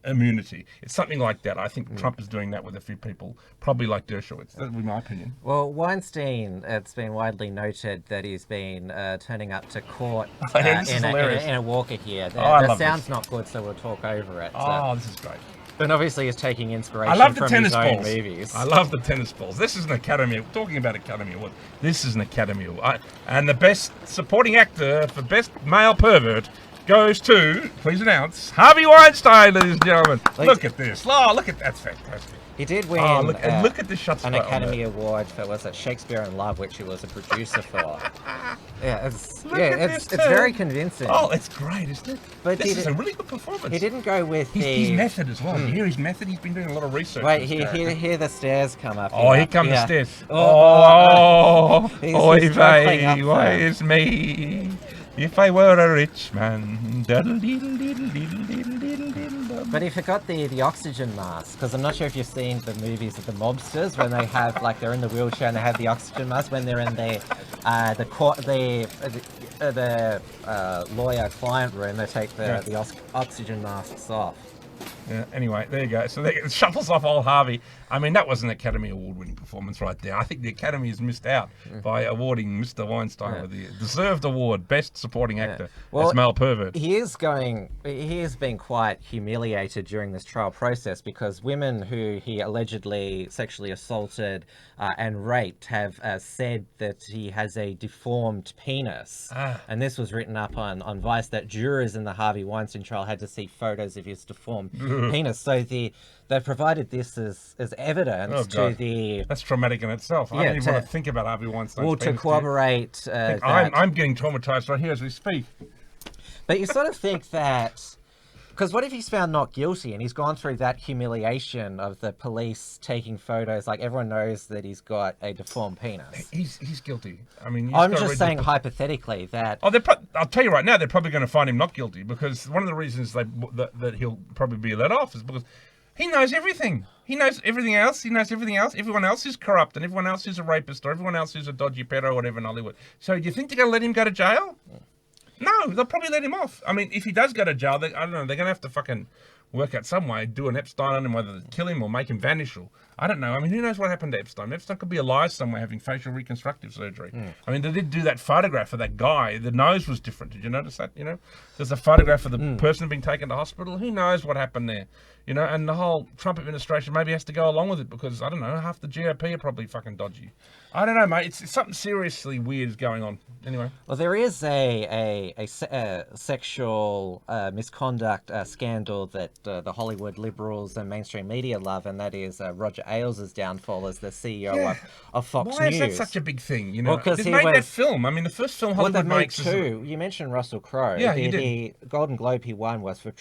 S3: immunity. It's something like that. I think Trump is doing that with a few people, probably like Dershowitz. That would be my opinion.
S2: Well, Weinstein, it's been widely noted that he's been turning up to court in a walker here. The sound's not good, so we'll talk over it.
S3: This is great.
S2: And obviously he's taking inspiration from his own movies.
S3: I love the tennis balls. This is an Academy. Talking about Academy Award. This is an Academy Award. And the best supporting actor for best male pervert goes to, please announce, Harvey Weinstein, ladies and gentlemen. Look at this. Look at that's fantastic.
S2: He did win
S3: look at the shots
S2: an Academy Award for, Shakespeare in Love, which he was a producer for. It's very convincing.
S3: Oh, it's great, isn't it?
S2: But
S3: this is a really good performance.
S2: He didn't go with
S3: his method as well. You hear his method? He's been doing a lot of research.
S2: Wait, hear the stairs come up.
S3: Here come the stairs. Oy vey, why is me? If I were a rich man.
S2: But he forgot the oxygen mask, because I'm not sure if you've seen the movies of the mobsters when they have, they're in the wheelchair and they have the oxygen mask when they're in the lawyer-client room. They take the oxygen masks off.
S3: Yeah, anyway, there you go. So it shuffles off old Harvey. I mean, that was an Academy Award-winning performance right there. I think the Academy has missed out by awarding Mr. Weinstein with the deserved award, Best Supporting Actor as male pervert.
S2: He has been quite humiliated during this trial process because women who he allegedly sexually assaulted and raped have said that he has a deformed penis. And this was written up on Vice, that jurors in the Harvey Weinstein trial had to see photos of his deformed penis. So they provided this as evidence to the...
S3: That's traumatic in itself. I don't even want to think about Harvey Weinstein's
S2: Well, to corroborate...
S3: I'm getting traumatized right here as we speak.
S2: But you sort of think that... Because what if he's found not guilty and he's gone through that humiliation of the police taking photos? Like, everyone knows that he's got a deformed penis.
S3: He's guilty. I mean,
S2: I'm just saying hypothetically that...
S3: Oh, I'll tell you right now, they're probably going to find him not guilty, because one of the reasons that he'll probably be let off is because he knows everything. He knows everything else. He knows everything else. Everyone else is corrupt, and everyone else is a rapist, or everyone else is a dodgy pedo or whatever in Hollywood. So you think they're going to let him go to jail? No, they'll probably let him off. I mean, if he does go to jail, I don't know, they're going to have to fucking work out some way, do an Epstein on him, whether to kill him or make him vanish, or I don't know. I mean, who knows what happened to Epstein? Epstein could be alive somewhere having facial reconstructive surgery. I mean, they did do that photograph of that guy. The nose was different. Did you notice that? You know, there's a photograph of the person being taken to hospital. Who knows what happened there? You know, and the whole Trump administration maybe has to go along with it because, I don't know, half the GOP are probably fucking dodgy. I don't know, mate. It's something seriously weird is going on. Anyway.
S2: Well, there is a sexual misconduct scandal that the Hollywood liberals and mainstream media love, and that is Roger Ailes' downfall as the CEO of Fox
S3: Why
S2: News.
S3: Why is that such a big thing? You know,
S2: because
S3: they made that film. I mean, the first film Hollywood makes is...
S2: You mentioned Russell Crowe.
S3: Yeah, he did.
S2: The Golden Globe he won was for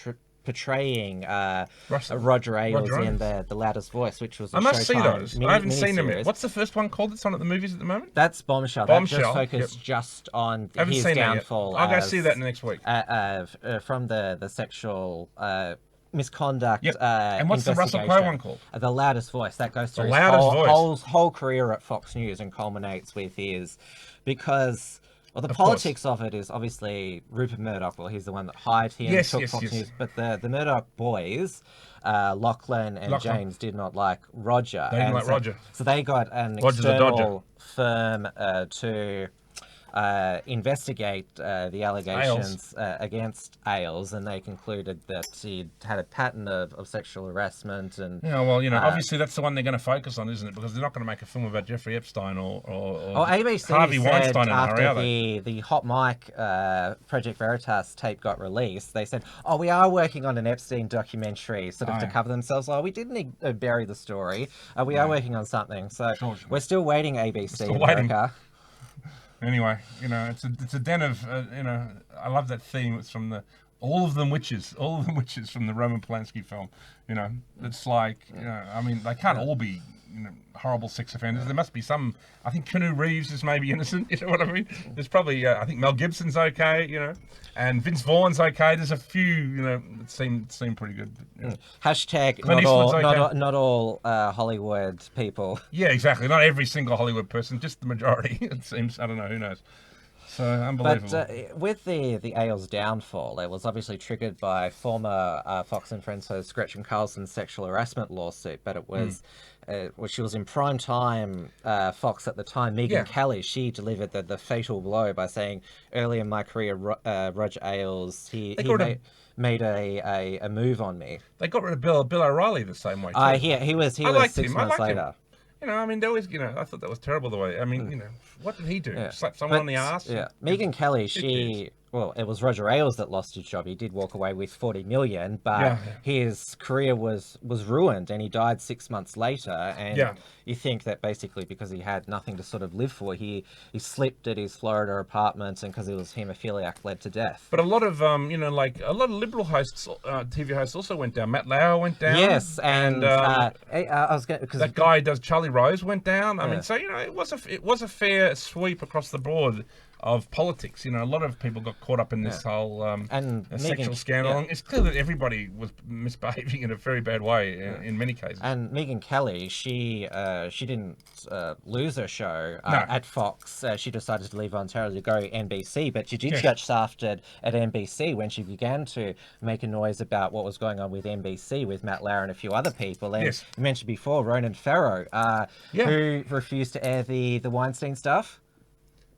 S2: portraying Roger Ailes in the Loudest Voice, which was a
S3: I must
S2: Showtime
S3: see those. I haven't seen them yet.
S2: miniseries.
S3: What's the first one called that's on at the movies at the moment?
S2: That's Bombshell. That just focused just on his downfall.
S3: I'll go see that next week.
S2: From the sexual misconduct
S3: and what's the Russell Crowe one called?
S2: The Loudest Voice. That goes through his whole career at Fox News and culminates with his... Because... Well, the politics of it is obviously Rupert Murdoch. Well, he's the one that hired him, took Fox News. But the Murdoch boys, Lachlan and James, did not like Roger.
S3: They didn't like Roger.
S2: So they got an external firm to investigate the allegations against Ailes, and they concluded that he had a pattern of sexual harassment. And
S3: obviously that's the one they're going to focus on, isn't it? Because they're not going to make a film about Jeffrey Epstein or
S2: ABC
S3: Harvey Weinstein
S2: after the Hot Mic Project Veritas tape got released. They said, we are working on an Epstein documentary, sort of to cover themselves. We didn't bury the story. We are working on something. So we're still waiting, ABC America.
S3: Anyway, it's a den of, I love that theme. It's from all of them witches from the Roman Polanski film. It's like, I mean, they can't all be, horrible sex offenders. There must be some. I think Keanu Reeves is maybe innocent. You know what I mean? There's probably, I think Mel Gibson's okay. And Vince Vaughn's okay. There's a few, that seem pretty good.
S2: Hashtag not all Hollywood people.
S3: Yeah, exactly. Not every single Hollywood person, just the majority. It seems. I don't know. Who knows? So unbelievable.
S2: But with the Ailes downfall, it was obviously triggered by former Fox and Friends host Gretchen Carlson's sexual harassment lawsuit, but it was she was in prime time Fox at the time. Megyn Kelly, she delivered the fatal blow by saying, early in my career, Roger Ailes, he made a move on me.
S3: They got rid of Bill O'Reilly the same way too.
S2: He was 6 months later.
S3: I mean, there was, I thought that was terrible the way. I mean, what did he do? Slap someone on the ass?
S2: Yeah, Megyn Kelly, it was Roger Ailes that lost his job. He did walk away with $40 million, but his career was ruined, and he died 6 months later. And you think that basically because he had nothing to sort of live for, he slipped at his Florida apartment, and because he was hemophiliac, led to death.
S3: But a lot of like a lot of liberal hosts, TV hosts also went down. Matt Lauer went down.
S2: Yes, and I was going because
S3: that guy who does Charlie Rose went down. I mean, so it was a fair sweep across the board of politics. You know, a lot of people got caught up in this whole
S2: and
S3: sexual scandal. And it's clear that everybody was misbehaving in a very bad way in many cases.
S2: And Megyn Kelly, she didn't lose her show at Fox. She decided to leave voluntarily to go NBC, but she did get shafted at NBC when she began to make a noise about what was going on with NBC, with Matt Lauer and a few other people. And you mentioned before Ronan Farrow, who refused to air the Weinstein stuff.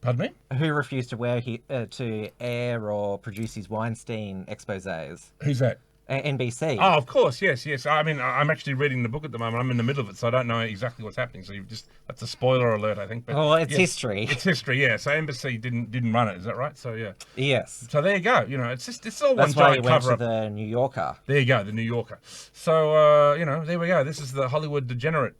S3: Pardon me?
S2: Who refused to air or produce his Weinstein exposés?
S3: Who's that?
S2: NBC.
S3: Oh, of course, yes. I mean, I'm actually reading the book at the moment. I'm in the middle of it, so I don't know exactly what's happening. So that's a spoiler alert, I think. But
S2: well, it's history.
S3: It's history, yeah. So NBC didn't run it, is that right? So yeah.
S2: Yes.
S3: So there you go. You know, it's all
S2: that's
S3: one
S2: why
S3: giant
S2: you went
S3: cover
S2: to
S3: up.
S2: the New Yorker.
S3: There you go, the New Yorker. So you know, there we go. This is the Hollywood degenerate,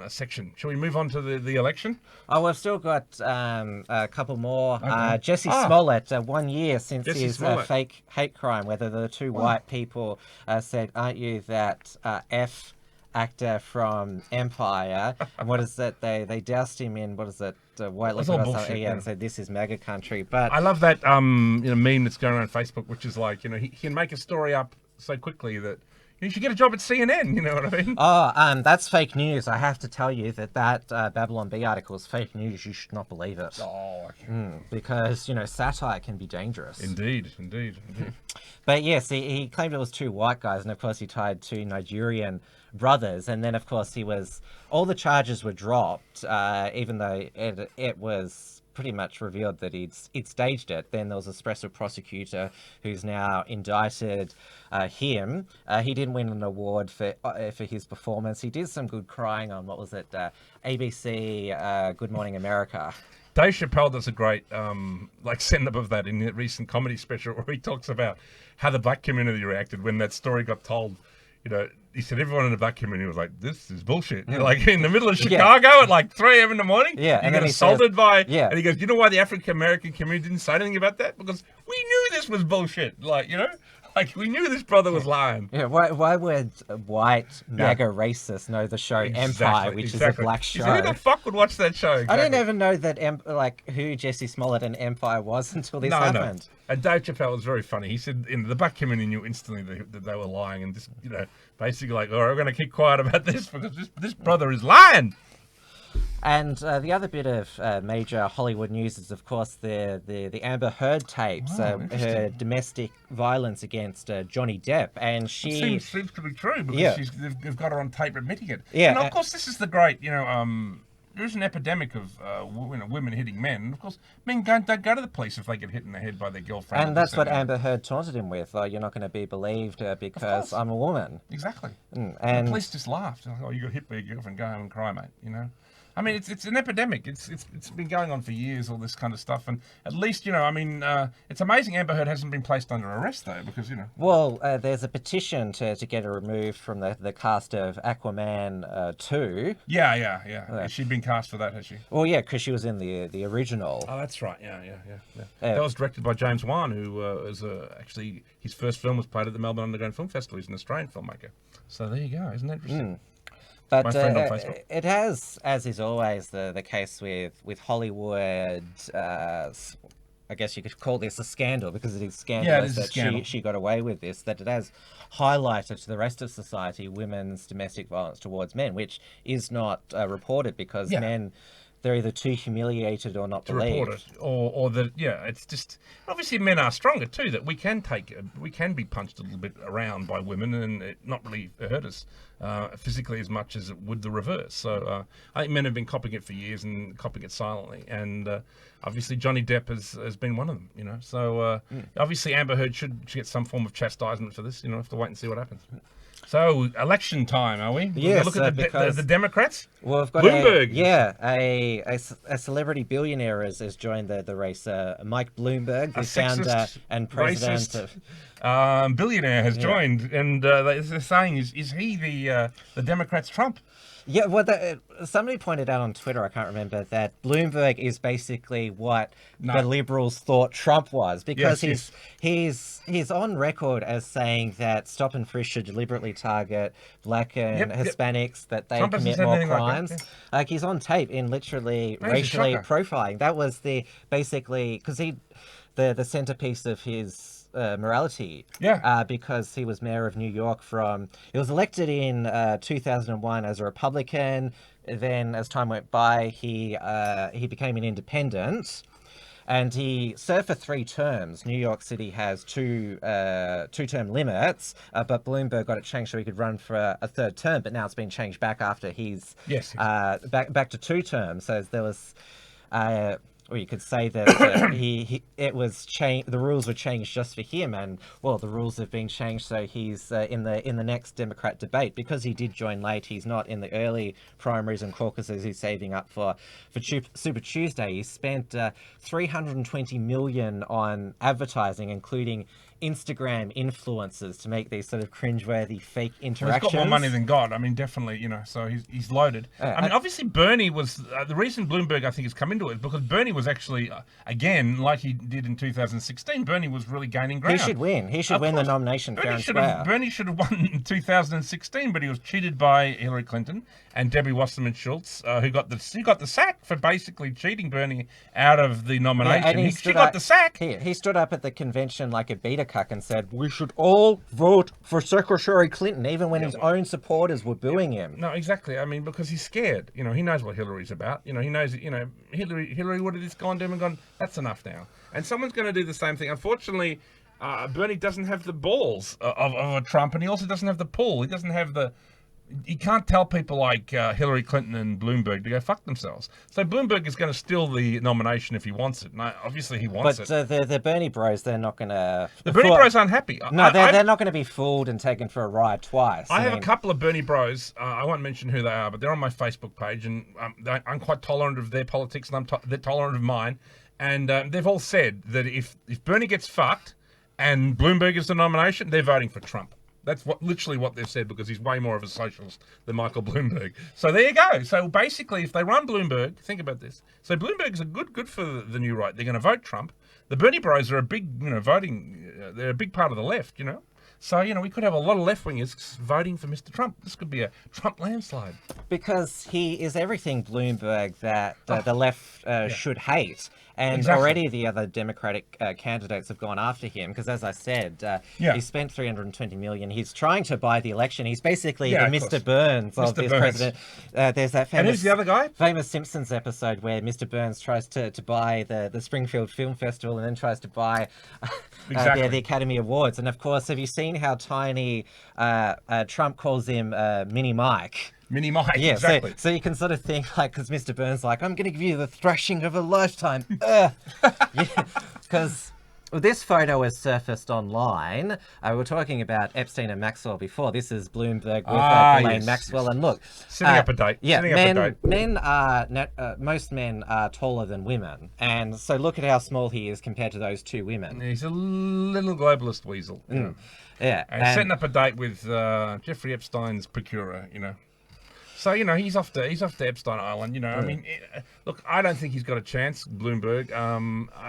S3: section. Shall we move on to the election?
S2: Oh, we've still got a couple more.
S3: Okay.
S2: Jesse Smollett, 1 year since
S3: Jesse
S2: his fake hate crime, whether the two white people said, "Aren't you that F actor from Empire?" And what is that? They doused him in, what is it? White liquor or something, and said, "This is MAGA country." But
S3: I love that meme that's going around Facebook, which is like, he can make a story up so quickly that you should get a job at CNN, you know what I mean?
S2: Oh, that's fake news. I have to tell you that Babylon Bee article is fake news. You should not believe it.
S3: Oh, okay.
S2: Because, satire can be dangerous.
S3: Indeed.
S2: But yes, he claimed it was two white guys, and of course he tied two Nigerian brothers, and then of course all the charges were dropped, even though it was pretty much revealed that he'd staged it. Then there was a special prosecutor who's now indicted him. He didn't win an award for his performance. He did some good crying on, what was it, ABC Good Morning America.
S3: Dave Chappelle does a great send-up of that in the recent comedy special where he talks about how the black community reacted when that story got told. He said everyone in the black community was like, "This is bullshit." Like in the middle of Chicago at like 3 a.m. in the morning.
S2: Yeah,
S3: you get assaulted by.
S2: Yeah.
S3: And he goes, "You know why the African American community didn't say anything about that? Because we knew this was bullshit. Like we knew this brother was lying."
S2: Yeah. Why would white MAGA racists know the show Empire, which is a black show?
S3: Who the fuck would watch that show? Exactly.
S2: I didn't even know that who Jesse Smollett and Empire was until this happened.
S3: No. And Dave Chappelle was very funny. He said the black community knew instantly that they were lying, and just basically like, "All right, we're going to keep quiet about this because this brother is lying."
S2: And the other bit of major Hollywood news is, of course, the Amber Heard tapes, her domestic violence against Johnny Depp, and she
S3: seems to be true because they've got her on tape admitting it.
S2: Yeah,
S3: and of course, this is the great, there's an epidemic of women hitting men. And of course, men don't go to the police if they get hit in the head by their girlfriend.
S2: And that's what Amber Heard taunted him with. "Oh, you're not going to be believed because I'm a woman."
S3: Exactly.
S2: And
S3: the police just laughed. "Oh, you got hit by your girlfriend. Go home and cry, mate." I mean, it's an epidemic. It's been going on for years, all this kind of stuff. And at least, it's amazing Amber Heard hasn't been placed under arrest, though, because,
S2: Well, there's a petition to get her removed from the cast of Aquaman 2.
S3: Yeah. She's been cast for that, has she?
S2: Well, yeah, because she was in the original.
S3: Oh, that's right. Yeah. That was directed by James Wan, who was actually, his first film was played at the Melbourne Underground Film Festival. He's an Australian filmmaker. So there you go. Isn't that interesting?
S2: But
S3: My friend on Facebook.
S2: It has, as is always the case with Hollywood, I guess you could call this a scandal because it is scandalous that she got away with this, that it has highlighted to the rest of society women's domestic violence towards men, which is not reported because men, they're either too humiliated or not believed.
S3: Report it, or that it's just obviously men are stronger too. That we can be punched a little bit around by women and it not really hurt us physically as much as it would the reverse. So I think men have been copying it for years and copying it silently, and obviously Johnny Depp has been one of them. So obviously Amber Heard should get some form of chastisement for this. Have to wait and see what happens. So, election time, are we?
S2: Yes,
S3: look at the Democrats.
S2: Well, we've got
S3: Bloomberg.
S2: a celebrity billionaire has joined the race. Mike Bloomberg, the founder and president
S3: of billionaire, has joined, and they're saying, is he the Democrats' Trump?
S2: Yeah, well, somebody pointed out on Twitter, I can't remember, that Bloomberg is basically what the Liberals thought Trump was, because he's on record as saying that stop and frisk should deliberately only target black and
S3: Yep.
S2: Hispanics, that they
S3: Trump hasn't
S2: commit
S3: said
S2: more
S3: anything like that,
S2: crimes.
S3: yeah.
S2: Like, he's on tape in literally
S3: That is a
S2: racially
S3: shocker.
S2: profiling. That was basically because the centerpiece of his morality.
S3: Yeah.
S2: Because he was mayor of New York he was elected in 2001 as a Republican. Then, as time went by, he became an independent, and he served for 3 terms. New York City has two-term limits, but Bloomberg got it changed so he could run for a 3rd term. But now it's been changed back after he's
S3: Yes.
S2: back to 2 terms. So there was. Or you could say that it was changed. The rules were changed just for him, and well, the rules have been changed so he's in the next Democrat debate, because he did join late. He's not in the early primaries and caucuses. He's saving up for Super Tuesday. He spent $320 million on advertising, including Instagram influencers, to make these sort of cringeworthy fake interactions.
S3: He's got more money than God. I mean, definitely, so he's loaded. I mean, obviously, Bernie was the reason Bloomberg, I think, has come into it, because Bernie was actually, again, like he did in 2016, Bernie was really gaining ground.
S2: He should win. He should win the nomination fair and square.
S3: Bernie should have won in 2016, but he was cheated by Hillary Clinton and Debbie Wasserman Schultz, who got the sack for basically cheating Bernie out of the nomination.
S2: And
S3: she got the sack.
S2: He stood up at the convention like a beta cuck and said, "We should all vote for Secretary Clinton," even when his own supporters were booing him.
S3: No, exactly. I mean, because he's scared. He knows what Hillary's about. He knows. Hillary would have just gone to him and gone, "That's enough now." And someone's going to do the same thing. Unfortunately, Bernie doesn't have the balls of a Trump, and he also doesn't have the pull. He doesn't have the. He can't tell people like Hillary Clinton and Bloomberg to go fuck themselves. So Bloomberg is going to steal the nomination if he wants it. No, obviously he wants it.
S2: But the Bernie bros, they're not going to...
S3: The Bernie bros aren't happy.
S2: No, they're not going to be fooled and taken for a ride twice.
S3: I have a couple of Bernie bros. I won't mention who they are, but they're on my Facebook page, and I'm quite tolerant of their politics, and they're tolerant of mine. And they've all said that if Bernie gets fucked and Bloomberg is the nomination, they're voting for Trump. That's literally what they've said, because he's way more of a socialist than Michael Bloomberg. So there you go. So basically, if they run Bloomberg, think about this. So Bloomberg's a good for the new right. They're going to vote Trump. The Bernie bros are a big, voting. They're a big part of the left, So, we could have a lot of left-wingers voting for Mr. Trump. This could be a Trump landslide.
S2: Because he is everything Bloomberg that the left should hate. And
S3: Exactly.
S2: already the other Democratic candidates have gone after him because, as I said, he spent $320 million. He's trying to buy the election. He's basically the Mr. Burns of this president. There's that famous,
S3: and who's the other guy?
S2: Famous Simpsons episode where Mr. Burns tries to buy the Springfield Film Festival and then tries to buy the Academy Awards. And, of course, have you seen how tiny Trump calls him Mini Mike?
S3: Mini Mike,
S2: yeah,
S3: exactly.
S2: So you can sort of think, like, because Mr. Burns, like, I'm going to give you the thrashing of a lifetime. Because this photo has surfaced online. We were talking about Epstein and Maxwell before. This is Bloomberg with Ghislaine Maxwell. And look.
S3: Setting up a date.
S2: Yeah, most men are taller than women. And so look at how small he is compared to those 2 women.
S3: He's a little globalist weasel.
S2: Yeah.
S3: And setting up a date with Jeffrey Epstein's procurer, So, he's off to Epstein Island, I mean, look, I don't think he's got a chance, Bloomberg. I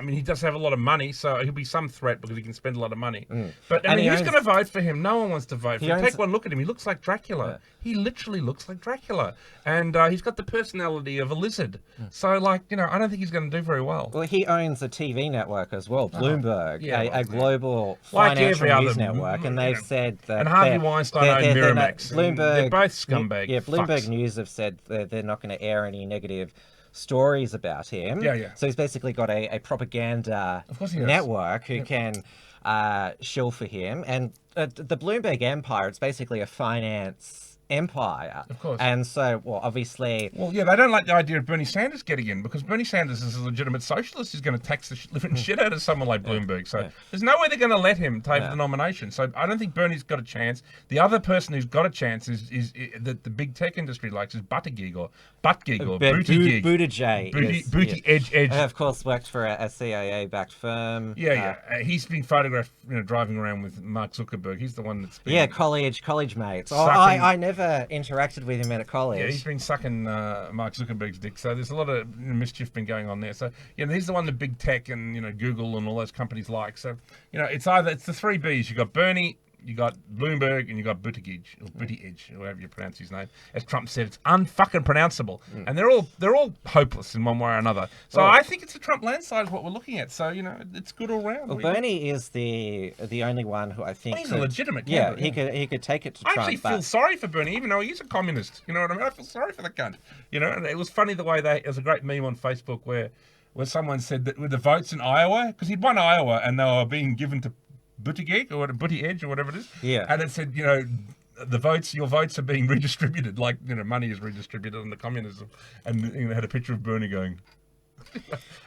S3: mean, he does have a lot of money, so he'll be some threat because he can spend a lot of money. But, I mean, who's going to vote for him? No one wants to vote for him. Take one look at him. He looks like Dracula. Yeah. He literally looks like Dracula. And he's got the personality of a lizard. So, like, I don't think he's going to do very well.
S2: Well, he owns a TV network as well, Bloomberg, a global
S3: like
S2: financial news network. And they've said that...
S3: And Harvey Weinstein owned Miramax.
S2: Bloomberg,
S3: they're both scumbags.
S2: Yeah, Bloomberg News have said that they're not going to air any negative stories about him.
S3: Yeah.
S2: So he's basically got a propaganda network who can shill for him. And the Bloomberg empire, it's basically a finance empire.
S3: Of course.
S2: And so, obviously...
S3: Well, yeah, they don't like the idea of Bernie Sanders getting in, because Bernie Sanders is a legitimate socialist. He's going to tax the living shit out of someone like Bloomberg. So there's no way they're going to let him take the nomination. So I don't think Bernie's got a chance. The other person who's got a chance is that the big tech industry likes is Buttigieg or Buttigieg.
S2: Buttigieg.
S3: Edge.
S2: And of course, worked for a CIA-backed firm.
S3: He's been photographed, driving around with Mark Zuckerberg. He's the one that's been...
S2: college mates. I never interacted with him at college.
S3: Yeah, he's been sucking Mark Zuckerberg's dick. So there's a lot of mischief been going on there. So, he's the one that big tech and, Google and all those companies like. So, it's the 3 Bs. You've got Bernie, you got Bloomberg, and you got Buttigieg, or Buttigieg, or however you pronounce his name. As Trump said, it's unfucking pronounceable, and they're all hopeless in one way or another. So I think it's a Trump landslide is what we're looking at. So it's good all round.
S2: Well, Bernie is the only one who I think
S3: he's a legitimate
S2: yeah,
S3: candidate.
S2: he could take it to
S3: I
S2: Trump.
S3: actually feel sorry for Bernie, even though he's a communist. You know what I mean? I feel sorry for the cunt. And it was funny the way there's a great meme on Facebook where someone said that with the votes in Iowa, because he'd won Iowa and they were being given to Buttigieg or Buttigieg or whatever it is.
S2: Yeah.
S3: And it said, your votes are being redistributed, like, money is redistributed on the communism. And it had a picture of Bernie going.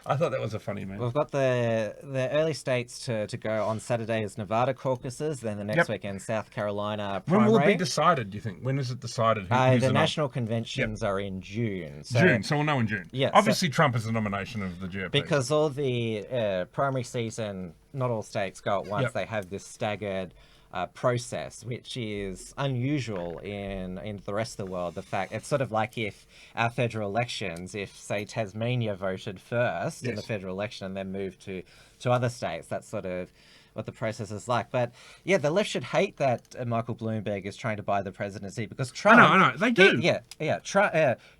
S3: I thought that was a funny meme.
S2: We've got the early states to go on Saturday is Nevada caucuses, then the next weekend South Carolina primary.
S3: When will it be decided, do you think? When is it decided?
S2: The national conventions are in June.
S3: So we'll know in June.
S2: Yeah,
S3: obviously, Trump is the nomination of the GOP.
S2: Because all the primary season, not all states go at once.
S3: Yep.
S2: They have this staggered process, which is unusual in the rest of the world. The fact it's sort of like if our federal elections, if say Tasmania voted first in the federal election and then moved to other states, that's sort of what the process is like. But yeah, the left should hate that Michael Bloomberg is trying to buy the presidency, because Trump.
S3: I know, they do.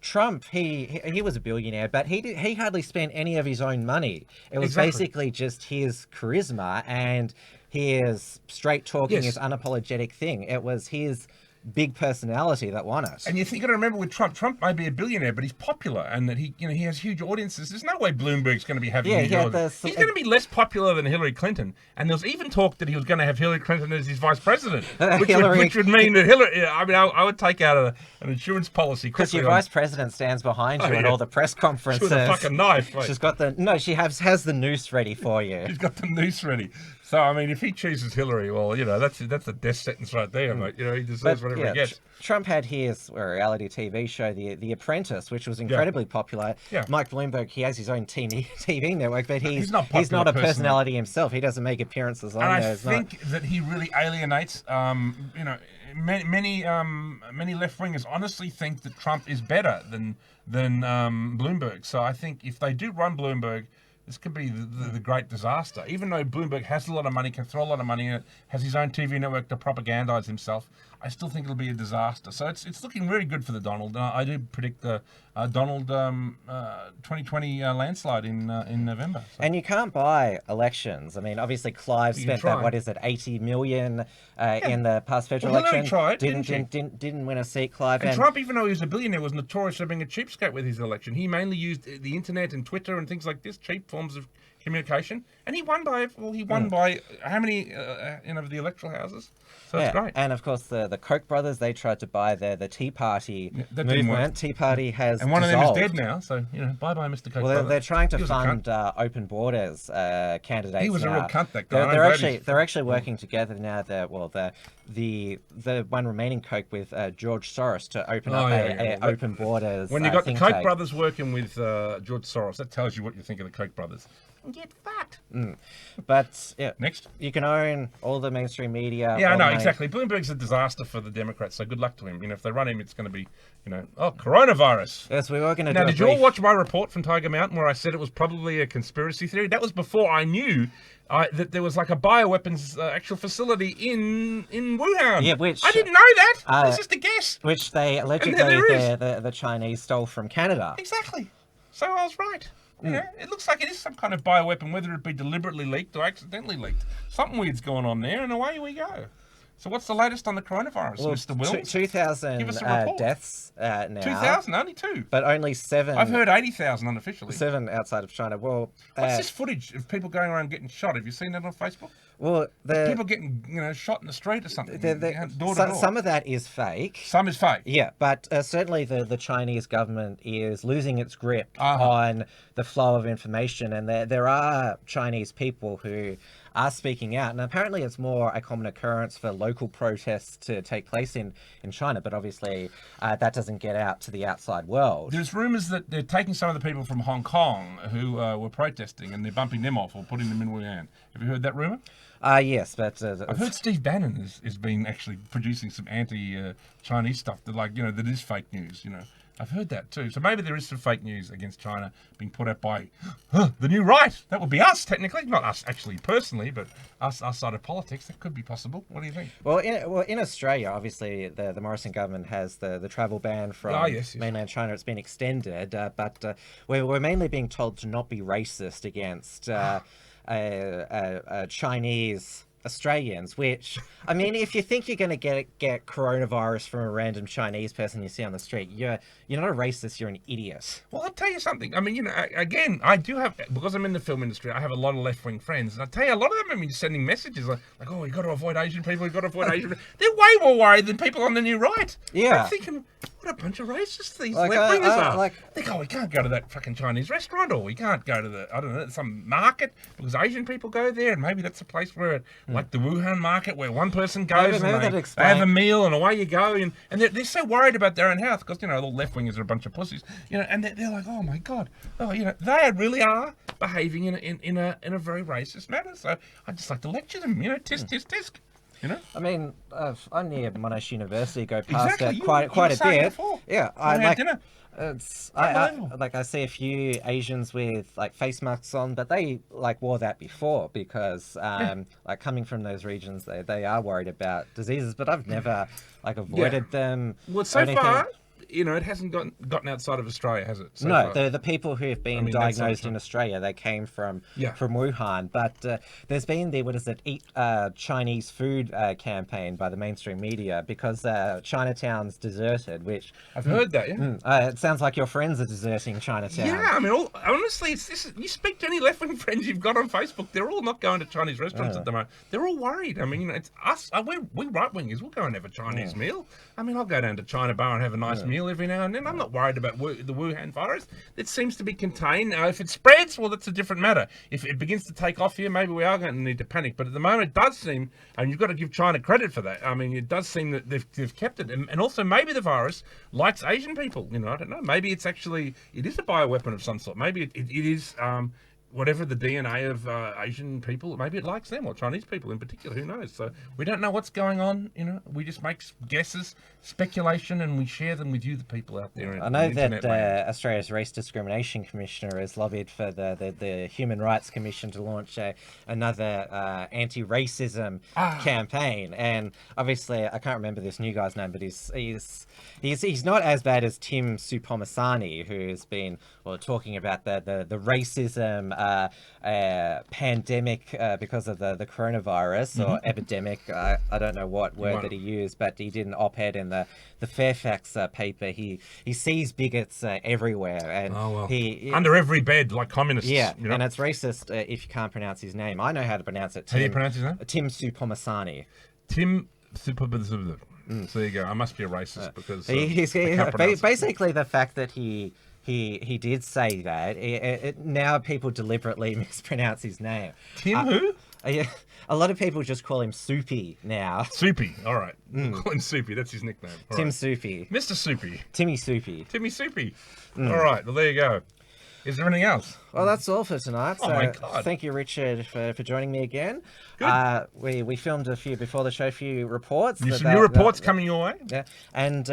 S2: Trump, he was a billionaire, but he hardly spent any of his own money. It was basically just his charisma and his straight talking, his unapologetic thing. It was his big personality that won it.
S3: And you got to remember with Trump may be a billionaire, but he's popular, and that he has huge audiences. There's no way Bloomberg's going to be having huge audiences. He's going to be less popular than Hillary Clinton. And there was even talk that he was going to have Hillary Clinton as his vice president, which would mean that Hillary. I would take out an insurance policy
S2: because your vice president stands behind you at all the press conferences.
S3: With a fucking knife. Mate.
S2: She's got she has the noose ready for you.
S3: She's got the noose ready. So I mean, if he chooses Hillary, well, that's a death sentence right there, mate. He deserves whatever he gets.
S2: Trump had his reality TV show, The Apprentice, which was incredibly popular. Yeah. Mike Bloomberg, he has his own TV network, but he's not a personality himself. He doesn't make appearances on there.
S3: I think that he really alienates. Many left wingers honestly think that Trump is better than Bloomberg. So I think if they do run Bloomberg, this could be the great disaster. Even though Bloomberg has a lot of money, can throw a lot of money in it, has his own TV network to propagandize himself, I still think it'll be a disaster. So it's looking really good for the Donald. I do predict the Donald 2020 landslide in November. So.
S2: And you can't buy elections. I mean, obviously Clive spent that, 80 million in the past federal election.
S3: Tried,
S2: didn't win a seat, Clive.
S3: And Trump, even though he was a billionaire, was notorious for being a cheapskate with his election. He mainly used the internet and Twitter and things like this, cheap forms of communication, and he won by how many of the electoral houses? So it's great.
S2: And of course the Koch brothers, they tried to buy the Tea Party movement. Tea Party has
S3: and one
S2: dissolved.
S3: of them is dead now. So bye bye, Mr. Koch.
S2: Well, they're trying to fund open borders candidates.
S3: He was
S2: now.
S3: a real cunt, that guy.
S2: They're actually working together now. The one remaining Koch with George Soros to open up open borders.
S3: When you got the Koch brothers working with George Soros, that tells you what you think of the Koch brothers. And get fat.
S2: But
S3: next,
S2: you can own all the mainstream media.
S3: Yeah, I know exactly. Bloomberg's a disaster for the Democrats. So good luck to him. If they run him, it's going to be, coronavirus.
S2: Yes, we were going to.
S3: Now, did you all watch my report from Tiger Mountain where I said it was probably a conspiracy theory? That was before I knew that there was like a bioweapons actual facility in Wuhan.
S2: Yeah, which
S3: I didn't know that. It was just a guess.
S2: Which they allegedly the Chinese stole from Canada.
S3: Exactly. So I was right. It looks like it is some kind of bioweapon, whether it be deliberately leaked or accidentally leaked. Something weird's going on there, and away we go. So what's the latest on the coronavirus, Mr. Wilms?
S2: 2,000 deaths now.
S3: 2,000? Only 2?
S2: But only 7.
S3: I've heard 80,000 unofficially.
S2: 7 outside of China. Well,
S3: what's this footage of people going around getting shot? Have you seen that on Facebook?
S2: Well,
S3: people getting shot in the street or something. Door to door.
S2: Some of that is fake.
S3: Some is fake.
S2: Yeah, but certainly the Chinese government is losing its grip on the flow of information, and there are Chinese people who are speaking out, and apparently it's more a common occurrence for local protests to take place in China, but obviously that doesn't get out to the outside world.
S3: There's rumours that they're taking some of the people from Hong Kong who were protesting, and they're bumping them off or putting them in Wuhan. Have you heard that rumour?
S2: Yes, but
S3: I've heard Steve Bannon has been actually producing some anti-Chinese stuff that, that is fake news. I've heard that too. So maybe there is some fake news against China being put out by the new right. That would be us, technically. Not us actually personally, but us side of politics. That could be possible. What do you think?
S2: Well, in Australia, obviously, the Morrison government has the travel ban from mainland China. It's been extended, but we're mainly being told to not be racist against Chinese Australians, which, I mean, if you think you're going to get coronavirus from a random Chinese person you see on the street, you're not a racist, you're an idiot.
S3: Well, I'll tell you something. I mean, again, I do have, because I'm in the film industry, I have a lot of left-wing friends, and I tell you, a lot of them have been sending messages like, oh, you got to avoid Asian people, you got to avoid Asian people. They're way more worried than people on the new right.
S2: Yeah.
S3: I'm thinking, what a bunch of racists these left-wingers are. They go, we can't go to that fucking Chinese restaurant, or we can't go to some market, because Asian people go there, and maybe that's a place where, like the Wuhan market, where one person goes and they have a meal and away you go, and they're so worried about their own health, because, the left-wingers are a bunch of pussies, and they're like, oh my God, they really are behaving in a very racist manner. So I just like to lecture them, tisk, tisk, tisk.
S2: I mean, I'm near Monash University, go past it quite a bit.
S3: Before.
S2: Yeah,
S3: I had dinner.
S2: I see a few Asians with like face masks on, but they wore that before because coming from those regions, they are worried about diseases. But I've never avoided them.
S3: Well, so far, it hasn't gotten outside of Australia, has it? So
S2: no,
S3: far?
S2: the people who have been diagnosed in Australia, they came from Wuhan. But there's been the Eat Chinese Food campaign by the mainstream media because Chinatown's deserted, which...
S3: I've heard that, yeah.
S2: It sounds like your friends are deserting Chinatown.
S3: Yeah, I mean, honestly, you speak to any left-wing friends you've got on Facebook, they're all not going to Chinese restaurants at the moment. They're all worried. I mean, it's us. We right-wingers, we'll go and have a Chinese meal. I mean, I'll go down to China Bar and have a nice meal every now and then. I'm not worried about the Wuhan virus. It seems to be contained. Now, if it spreads, well, that's a different matter. If it begins to take off here, maybe we are going to need to panic. But at the moment, it does seem, and you've got to give China credit for that. I mean, it does seem that they've kept it. And also, maybe the virus likes Asian people. I don't know. Maybe it is a bioweapon of some sort. Maybe it is... whatever the DNA of Asian people, maybe it likes them, or Chinese people in particular, who knows? So we don't know what's going on, we just make guesses, speculation, and we share them with you, the people out there.
S2: I know that Australia's Race Discrimination Commissioner has lobbied for the Human Rights Commission to launch another anti-racism campaign, and obviously, I can't remember this new guy's name, but he's not as bad as Tim Supomasani, who's been talking about the racism pandemic because of the coronavirus or epidemic. I don't know what word that he used, but he did an op-ed in the Fairfax paper. He sees bigots everywhere, and he
S3: under every bed, like communists.
S2: Yeah, and it's racist if you can't pronounce his name. I know how to pronounce it.
S3: How do you pronounce his name?
S2: Tim Supomasani.
S3: Tim Supomasani. So there you go. I must be a racist because
S2: basically the fact that he did say that. Now people deliberately mispronounce his name.
S3: Tim who?
S2: A lot of people just call him Soupy now.
S3: Soupy, all right. Call him Soupy, that's his nickname. All
S2: Tim
S3: right.
S2: Soupy.
S3: Mr. Soupy.
S2: Timmy Soupy.
S3: Timmy Soupy. All right, well, there you go. Is there anything else?
S2: Well, that's all for tonight.
S3: Oh, my God.
S2: Thank you, Richard, for joining me again.
S3: Good.
S2: We filmed a few before the show, a few reports.
S3: Some new reports coming your way?
S2: Yeah, and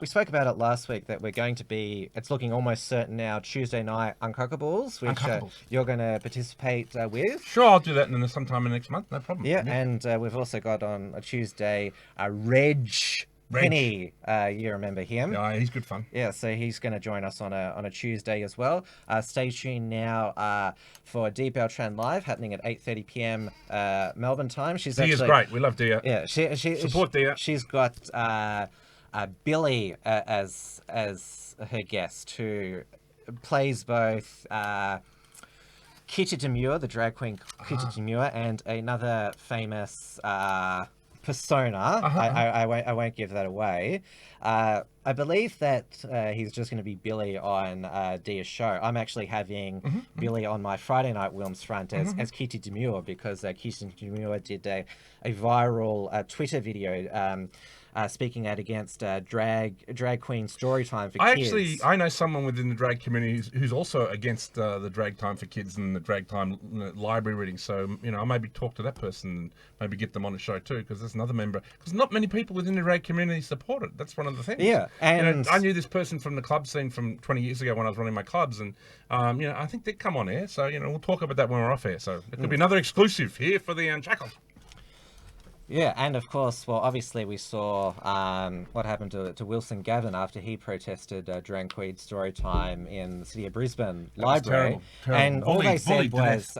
S2: we spoke about it last week that we're going to be, it's looking almost certain now, Tuesday night Uncockables, which you're going to participate with.
S3: Sure, I'll do that sometime in next month, no problem.
S2: Yeah, and we've also got on a Tuesday Reg Penny, you remember him?
S3: Yeah, he's good fun.
S2: Yeah, so he's going to join us on a Tuesday as well. Stay tuned now for Dia Beltran Live happening at 8:30 p.m. Melbourne time.
S3: Dia's great. We love Dia.
S2: Yeah, she
S3: support Dia.
S2: She's got Billy as her guest, who plays both Kita Demure, the drag queen Kita Demure, and another famous persona. I won't give that away. I believe that he's just going to be Billy on Dia's show. I'm actually having Billy on my Friday night WilmsFront as Kitty Demure because Kitty Demure did a viral Twitter video speaking out against drag queen story time for kids.
S3: I know someone within the drag community who's also against the drag time for kids and the drag time library reading. So, I maybe talk to that person and maybe get them on the show too, because there's another member. Because not many people within the drag community support it. That's one of the things.
S2: Yeah. And
S3: I knew this person from the club scene from 20 years ago when I was running my clubs, and I think they'd come on air. So we'll talk about that when we're off air. So it could be another exclusive here for the Unshackled.
S2: Yeah, and of course, well, obviously we saw what happened to Wilson Gavin after he protested drag queen story time in the City of Brisbane Library.
S3: terrible.
S2: And all
S3: Bullied
S2: they said
S3: to
S2: was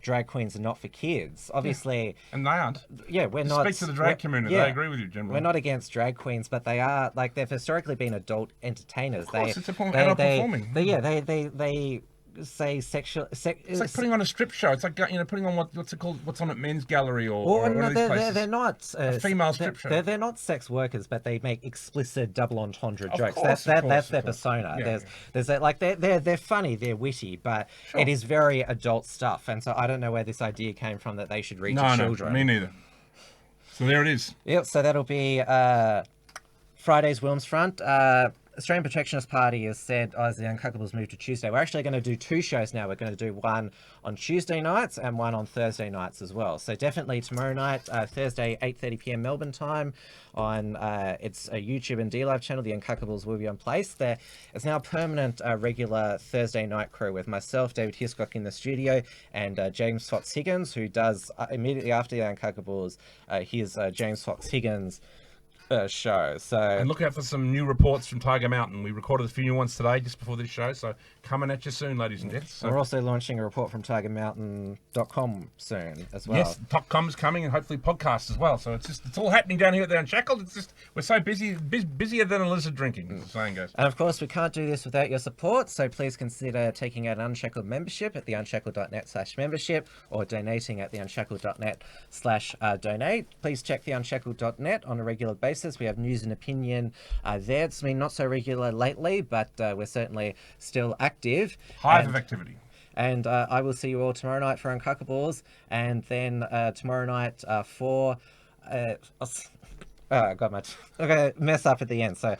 S2: drag queens are not for kids. Obviously,
S3: And they aren't.
S2: yeah, we're not...
S3: Speak to the drag community.
S2: yeah,
S3: They agree with you, Jim.
S2: We're not against drag queens, but they are, like, they've historically been adult entertainers.
S3: Of course, it's a form of
S2: they,
S3: adult
S2: they,
S3: performing.
S2: They say sexual...
S3: It's like putting on a strip show. It's like putting on what's it called? What's on at Men's Gallery or
S2: Well,
S3: one
S2: no,
S3: of these places.
S2: they're not
S3: A female strip show.
S2: They're not sex workers, but they make explicit double entendre
S3: Of
S2: jokes.
S3: course,
S2: That's their
S3: of course.
S2: persona.
S3: Yeah,
S2: There's that, like they're funny, they're witty, but
S3: Sure.
S2: it is very adult stuff. And so I don't know where this idea came from that they should reach
S3: No,
S2: children.
S3: me neither. So there it is.
S2: Yep. So that'll be Friday's WilmsFront. Australian Protectionist Party has said, as the Uncockables move to Tuesday, we're actually going to do 2 shows now. We're going to do one on Tuesday nights and one on Thursday nights as well. So definitely tomorrow night, Thursday, 8:30 p.m. Melbourne time, on it's a YouTube and DLive channel. The Uncockables will be on place. There is now a permanent regular Thursday night crew with myself, David Hiscock in the studio, and James Fox Higgins, who does immediately after the Uncockables his James Fox Higgins show. So
S3: And look out for some new reports from Tiger Mountain. We recorded a few new ones today just before this show, so coming at you soon, ladies and gents. So,
S2: we're also launching a report from TigerMountain.com soon as well.
S3: yes, .com's coming, and hopefully podcasts as well. So it's all happening down here at the Unshackled. It's just we're so busy, busier than a lizard drinking, as the saying goes.
S2: And of course, we can't do this without your support, so please consider taking out an Unshackled membership at theunshackled.net/membership or donating at theunshackled.net/donate. Please check theunshackled.net on a regular basis. We have news and opinion there. It's been not so regular lately, but we're certainly still active.
S3: Hive of activity.
S2: And I will see you all tomorrow night for Uncockables, and then tomorrow night for... I'm going to mess up at the end. So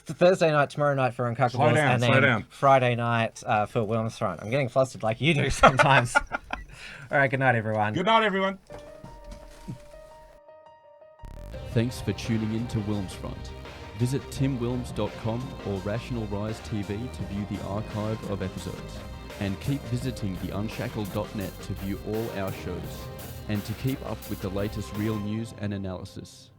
S2: Thursday night, tomorrow night for Uncockables, and then Friday night for WilmsFront. I'm getting flustered like you do sometimes. All right, good night, everyone.
S3: Good night, everyone.
S1: Thanks for tuning in to WilmsFront. Visit timwilms.com or Rational Rise TV to view the archive of episodes. And keep visiting theunshackled.net to view all our shows. And to keep up with the latest real news and analysis.